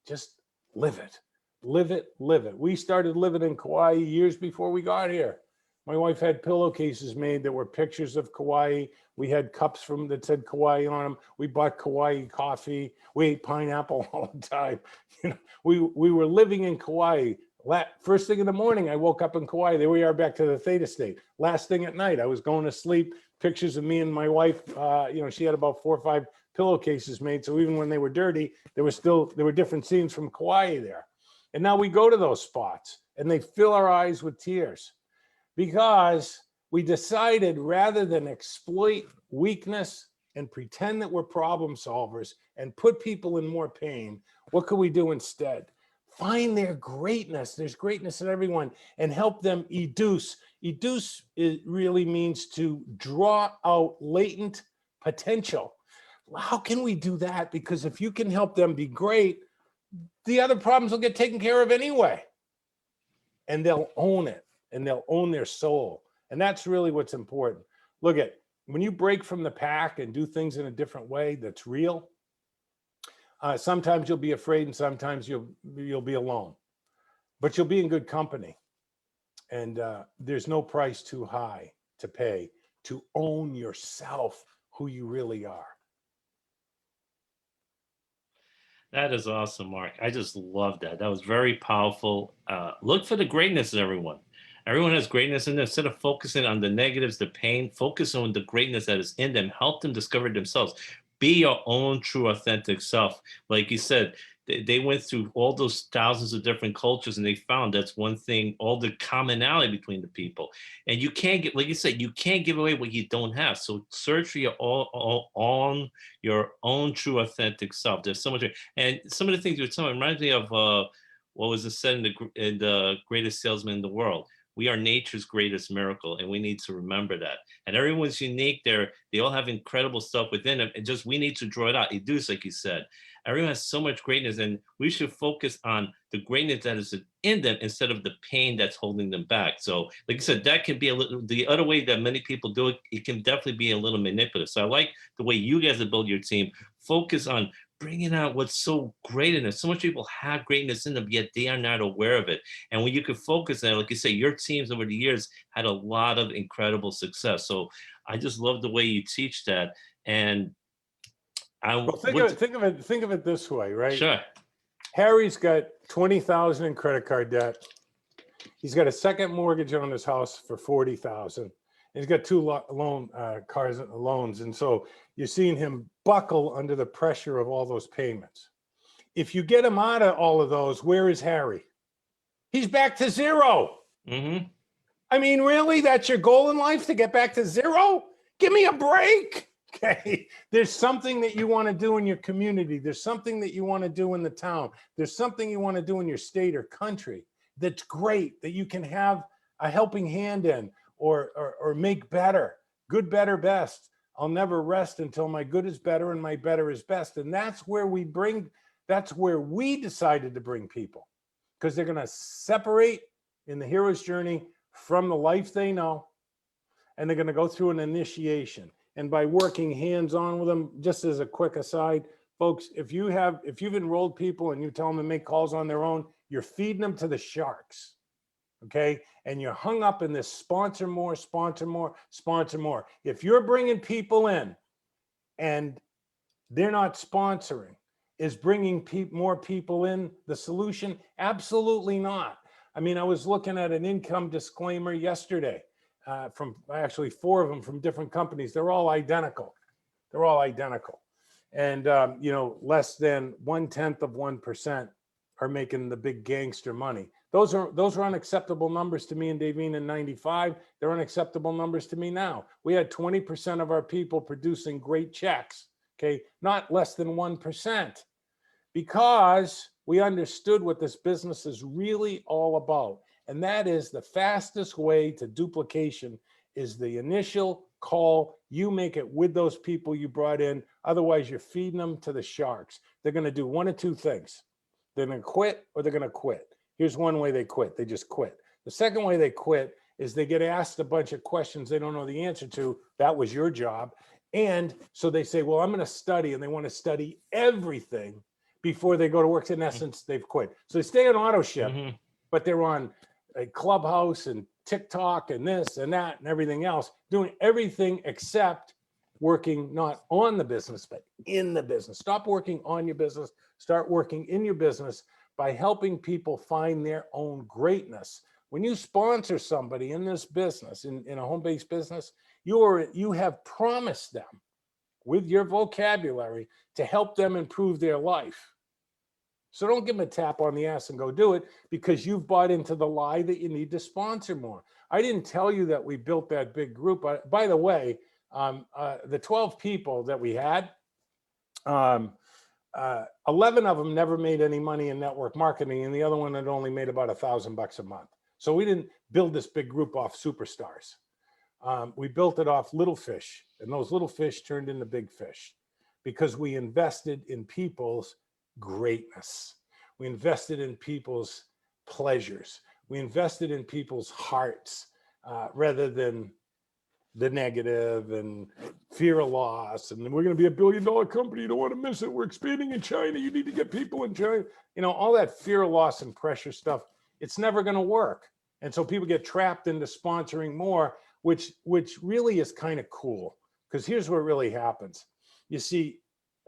Just live it. Live it, live it. We started living in Kauai years before we got here. My wife had pillowcases made that were pictures of Kauai. We had cups that said Kauai on them. We bought Kauai coffee. We ate pineapple all the time. You know, we were living in Kauai. First thing in the morning, I woke up in Kauai. There we are, back to the theta state. Last thing at night, I was going to sleep. Pictures of me and my wife. You know, she had about 4 or 5 pillowcases made. So even when they were dirty, there were different scenes from Kauai there. And now we go to those spots, and they fill our eyes with tears, because we decided, rather than exploit weakness and pretend that we're problem solvers and put people in more pain, what could we do instead? Find their greatness. There's greatness in everyone, and help them educe. Educe really means to draw out latent potential. How can we do that? Because if you can help them be great, the other problems will get taken care of anyway. And they'll own it, and they'll own their soul. And that's really what's important. Look at, when you break from the pack and do things in a different way that's real, sometimes you'll be afraid, and sometimes you'll be alone, but you'll be in good company. And there's no price too high to pay to own yourself, who you really are. That is awesome, Mark. I just love that. That was very powerful. Look for the greatness in everyone. Everyone has greatness in them. Instead of focusing on the negatives, the pain, focus on the greatness that is in them. Help them discover themselves. Be your own true, authentic self. Like you said, they went through all those thousands of different cultures, and they found that's one thing, all the commonality between the people. And you can't get, like you said, you can't give away what you don't have. So search for your own true, authentic self. There's so much, and some of the things you're telling reminds me of what was said in the Greatest Salesman in the World. We are nature's greatest miracle, and we need to remember that. And everyone's unique. They all have incredible stuff within them, and just we need to draw it out. Educe, like you said. Everyone has so much greatness, and we should focus on the greatness that is in them instead of the pain that's holding them back. So, like I said, that can be a little, the other way that many people do it, it can definitely be a little manipulative. So I like the way you guys have built your team. Focus on bringing out what's so great in it. So much people have greatness in them, yet they are not aware of it. And when you can focus on it, like you say, your teams over the years had a lot of incredible success. So I just love the way you teach that. And think of it this way, right? Sure. Harry's got $20,000 in credit card debt. He's got a second mortgage on his house for $40,000. He's got 2 loans, and so you're seeing him buckle under the pressure of all those payments. If you get him out of all of those, where is Harry? He's back to 0. Mm-hmm. I mean, really, that's your goal in life, to get back to 0? Give me a break. Okay. There's something that you want to do in your community. There's something that you want to do in the town. There's something you want to do in your state or country that's great, that you can have a helping hand in or make better. Good, better, best. I'll never rest until my good is better and my better is best. And that's where we decided to bring people, because they're going to separate in the hero's journey from the life they know, and they're going to go through an initiation. And by working hands-on with them, just as a quick aside, folks, if you've enrolled people and you tell them to make calls on their own, you're feeding them to the sharks, okay? And you're hung up in this sponsor more, sponsor more, sponsor more. If you're bringing people in and they're not sponsoring, is bringing more people in the solution? Absolutely not. I mean, I was looking at an income disclaimer yesterday from actually 4 of them from different companies. They're all identical. They're all identical. And, you know, less than 0.1% are making the big gangster money. Those are unacceptable numbers to me and Davine in 95. They're unacceptable numbers to me now. We had 20% of our people producing great checks, okay? Not less than 1%, because we understood what this business is really all about. And that is the fastest way to duplication is the initial call. You make it with those people you brought in. Otherwise, you're feeding them to the sharks. They're going to do one of 2 things. They're going to quit or they're going to quit. Here's one way they quit. They just quit. The second way they quit is they get asked a bunch of questions they don't know the answer to. That was your job. And so they say, well, I'm going to study, and they want to study everything before they go to work. In essence, they've quit. So they stay on auto ship, but they're on a Clubhouse and TikTok and this and that and everything else, doing everything except working not on the business, but in the business. Stop working on your business. Start working in your business by helping people find their own greatness. When you sponsor somebody in this business, in a home-based business, you have promised them with your vocabulary to help them improve their life. So don't give them a tap on the ass and go do it, because you've bought into the lie that you need to sponsor more. I didn't tell you that we built that big group. By the way, the 12 people that we had, 11 of them never made any money in network marketing, and the other one had only made about $1,000 a month. So we didn't build this big group off superstars. We built it off little fish, and those little fish turned into big fish because we invested in people's greatness. We invested in people's pleasures. We invested in people's hearts rather than the negative and fear of loss. And we're going to be $1 billion company. You don't want to miss it. We're expanding in China. You need to get people in China. You know, all that fear of loss and pressure stuff, it's never going to work. And so people get trapped into sponsoring more, which really is kind of cool, because here's what really happens. You see,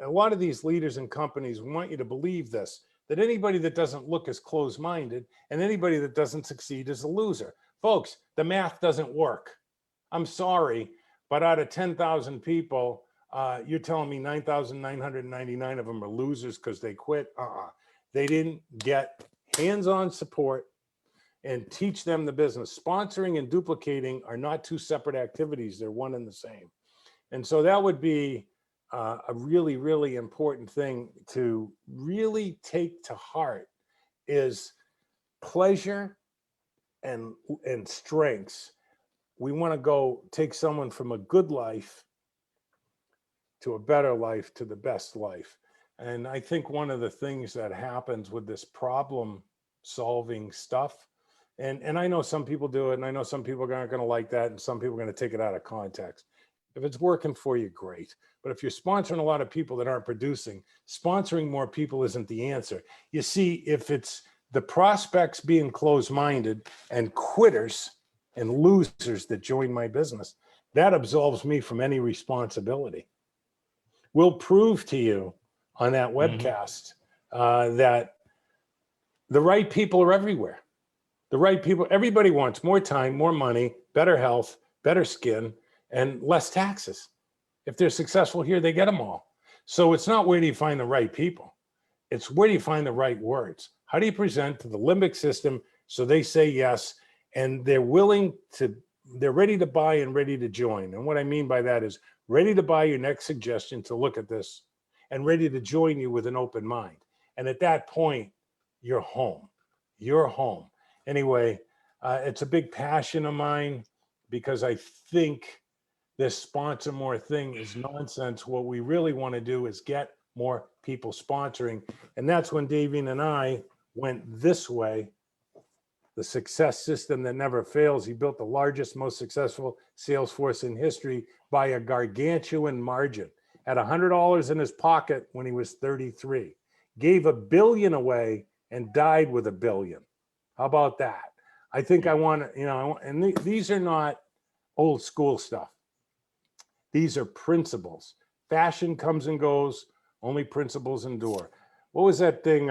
a lot of these leaders and companies want you to believe this, that anybody that doesn't look is closed-minded and anybody that doesn't succeed is a loser. Folks, the math doesn't work. I'm sorry, but out of 10,000 people, you're telling me 9,999 of them are losers because they quit? They didn't get hands-on support and teach them the business. Sponsoring and duplicating are not 2 separate activities. They're one and the same. And so that would be a really, really important thing to really take to heart, is pleasure and strengths. We want to go take someone from a good life to a better life to the best life. And I think one of the things that happens with this problem solving stuff, and I know some people do it, and I know some people aren't going to like that, and some people are going to take it out of context. If it's working for you, great. But if you're sponsoring a lot of people that aren't producing, sponsoring more people isn't the answer. You see, if it's the prospects being closed-minded and quitters and losers that join my business, that absolves me from any responsibility. We'll prove to you on that webcast that the right people are everywhere. The right people, everybody wants more time, more money, better health, better skin, and less taxes. If they're successful here, they get them all. So it's not where do you find the right people? It's where do you find the right words? How do you present to the limbic system so they say yes, and they're willing to they're ready to buy and ready to join. And what I mean by that is ready to buy your next suggestion to look at this and ready to join you with an open mind. And at that point, you're home. You're home. Anyway, it's a big passion of mine because I think this sponsor more thing is nonsense. What we really want to do is get more people sponsoring. And that's when Davey and I went this way. The success system that never fails. He built the largest, most successful sales force in history by a gargantuan margin. Had $100 in his pocket when he was 33. Gave $1 billion away and died with $1 billion. How about that? I think I want to, and these are not old school stuff. These are principles. Fashion comes and goes. Only principles endure. What was that thing?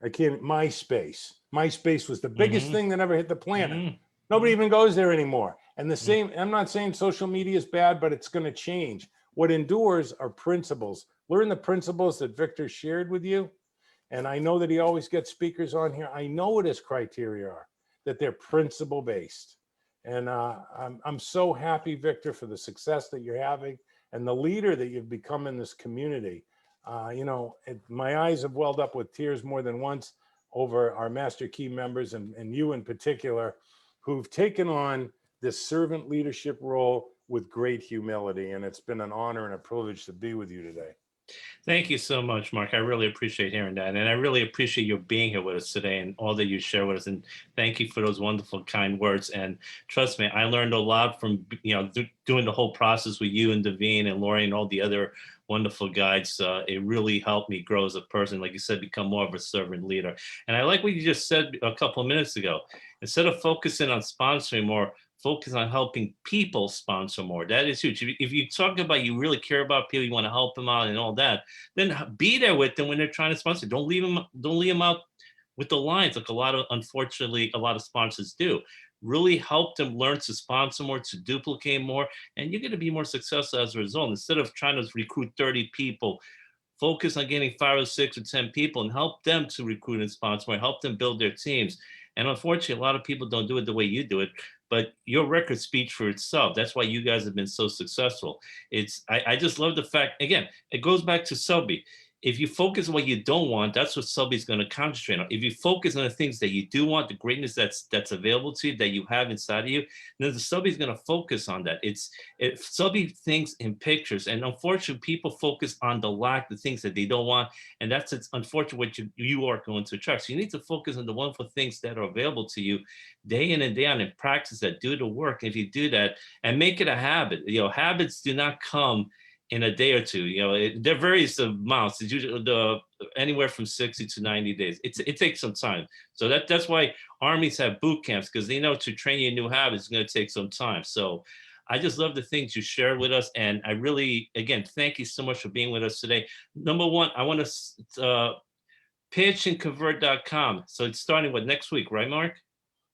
MySpace. MySpace was the biggest thing that ever hit the planet. Nobody even goes there anymore. And the same, I'm not saying social media is bad, but it's going to change. What endures are principles. Learn the principles that Victor shared with you. And I know that he always gets speakers on here. I know what his criteria are, that they're principle based. And I'm so happy, Victor, for the success that you're having and the leader that you've become in this community. My eyes have welled up with tears more than once over our Master Key members and you in particular, who've taken on this servant leadership role with great humility. And it's been an honor and a privilege to be with you today. Thank you so much, Mark. I really appreciate hearing that. And I really appreciate you being here with us today and all that you share with us. And thank you for those wonderful, kind words. And trust me, I learned a lot from, doing the whole process with you and Devine and Lori and all the other wonderful guides. It really helped me grow as a person, like you said, become more of a servant leader. And I like what you just said a couple of minutes ago. Instead of focusing on sponsoring more, focus on helping people sponsor more. That is huge. If you talk about you really care about people, you want to help them out and all that, then be there with them when they're trying to sponsor. Don't leave them out with the lines like unfortunately, a lot of sponsors do. Really help them learn to sponsor more, to duplicate more, and you're going to be more successful as a result. Instead of trying to recruit 30 people, focus on getting 5 or 6 or 10 people and help them to recruit and sponsor more, help them build their teams. And unfortunately, a lot of people don't do it the way you do it, but your record speaks for itself. That's why you guys have been so successful. I just love the fact, again, it goes back to Selby. If you focus on what you don't want, that's what Selby's going to concentrate on. If you focus on the things that you do want, the greatness that's available to you, that you have inside of you, then the Selby's going to focus on that. Selby thinks in pictures, and unfortunately, people focus on the lack, the things that they don't want, and that's unfortunate what you are going to attract. So you need to focus on the wonderful things that are available to you day in and day out, and practice that, do the work. If you do that and make it a habit, habits do not come in a day or two. There are various amounts. It's usually anywhere from 60 to 90 days. It takes some time. So that's why armies have boot camps, because they know to train you new habits is going to take some time. So I just love the things you shared with us. And I really, again, thank you so much for being with us today. Number one, I want to pitchandconvert.com. So it's starting next week, right, Mark?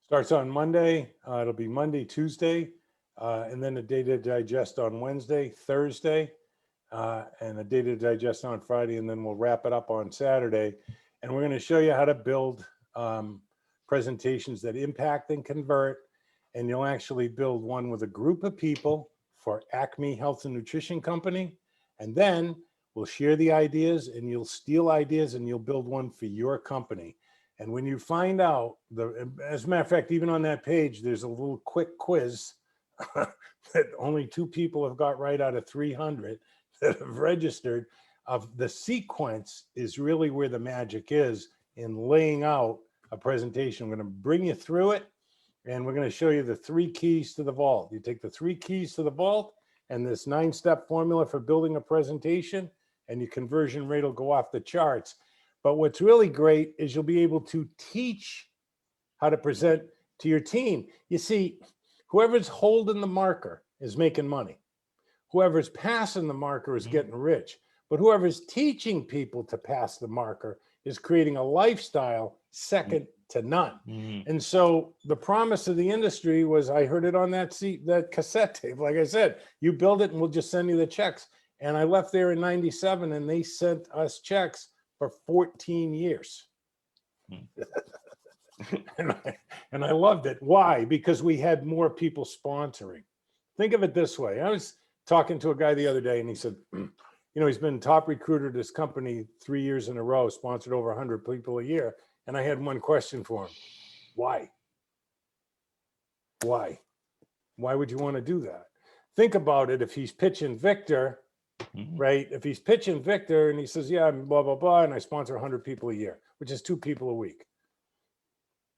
Starts on Monday. It'll be Monday, Tuesday, and then a data digest on Wednesday, Thursday. And a data digest on Friday, and then we'll wrap it up on Saturday. And we're going to show you how to build presentations that impact and convert. And you'll actually build one with a group of people for Acme Health and Nutrition Company. And then we'll share the ideas, and you'll steal ideas, and you'll build one for your company. And when you find out, as a matter of fact, even on that page, there's a little quick quiz that only 2 people have got right out of 300 that have registered. Of the sequence is really where the magic is in laying out a presentation. We're going to bring you through it, and we're going to show you the 3 keys to the vault. You take the 3 keys to the vault and this 9-step formula for building a presentation, and your conversion rate will go off the charts. But what's really great is you'll be able to teach how to present to your team. You see, whoever's holding the marker is making money. Whoever's passing the marker is getting rich, but whoever's teaching people to pass the marker is creating a lifestyle second to none. And so the promise of the industry was, I heard it on that cassette tape. Like I said, you build it and we'll just send you the checks. And I left there in 97 and they sent us checks for 14 years. And I loved it. Why? Because we had more people sponsoring. Think of it this way. I was talking to a guy the other day and he said, you know, he's been top recruiter at this company 3 years in a row, sponsored over 100 people a year. And I had one question for him. Why? Why? Why would you want to do that? Think about it. If he's pitching Victor, right? If he's pitching Victor and he says, yeah, I'm blah, blah, blah, and I sponsor 100 people a year, which is 2 people a week.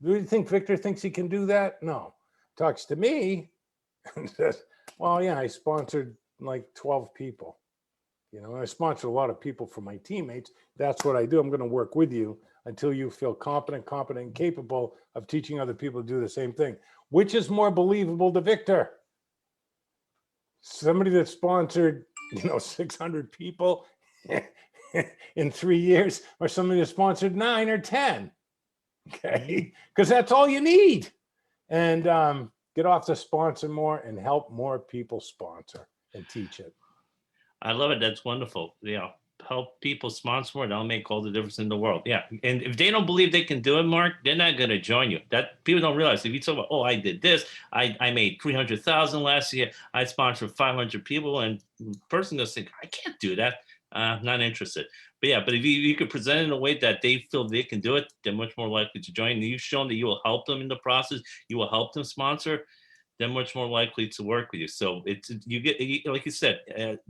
Do you think Victor thinks he can do that? No. Talks to me and says, well, yeah, I sponsored like 12 people. You know, I sponsor a lot of people for my teammates. That's what I do. I'm going to work with you until you feel competent, and capable of teaching other people to do the same thing. Which is more believable to Victor? Somebody that sponsored, you know, 600 people in 3 years, or somebody that sponsored 9 or 10? Okay, because that's all you need. And get off to sponsor more and help more people sponsor and teach it. I love it. That's wonderful. Yeah, help people sponsor more. That'll make all the difference in the world. Yeah, and if they don't believe they can do it, Mark, they're not going to join you. That people don't realize. If you talk about, oh, I did this, I made 300,000 last year, I sponsored 500 people, and the person gonna think, I can't do that. Not interested. But yeah, but if you could present it in a way that they feel they can do it, they're much more likely to join. And you've shown that you will help them in the process. You will help them sponsor. They're much more likely to work with you. So it's you get, like you said,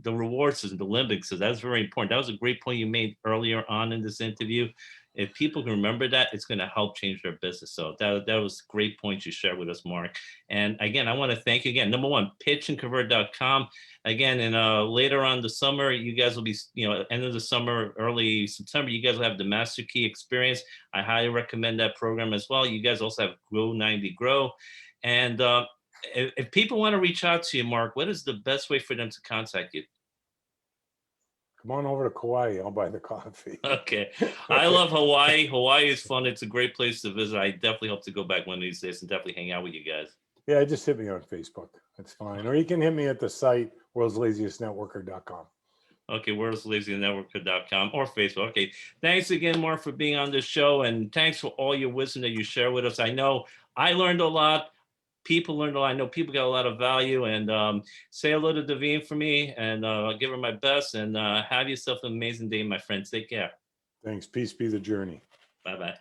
the rewards and the limbic. So that's very important. That was a great point you made earlier on in this interview. If people can remember that, it's going to help change their business. So that was great points you shared with us, Mark. And again, I want to thank you again. Number one, pitchandconvert.com. Again, and later on the summer, you guys will be, you know, end of the summer, early September, you guys will have the Master Key Experience. I highly recommend that program as well. You guys also have Grow90Grow. And if people want to reach out to you, Mark, what is the best way for them to contact you? Come on over to Kauai. I'll buy the coffee. Okay. I love Hawaii. Hawaii is fun. It's a great place to visit. I definitely hope to go back one of these days and definitely hang out with you guys. Yeah, just hit me on Facebook. That's fine. Or you can hit me at the site, worldslaziestnetworker.com. Okay, worldslaziestnetworker.com or Facebook. Okay. Thanks again, Mark, for being on this show. And thanks for all your wisdom that you share with us. I know I learned a lot. People learned a lot. I know people got a lot of value. And say hello to Davine for me, and I'll give her my best. And have yourself an amazing day, my friends. Take care. Thanks. Peace be the journey. Bye-bye.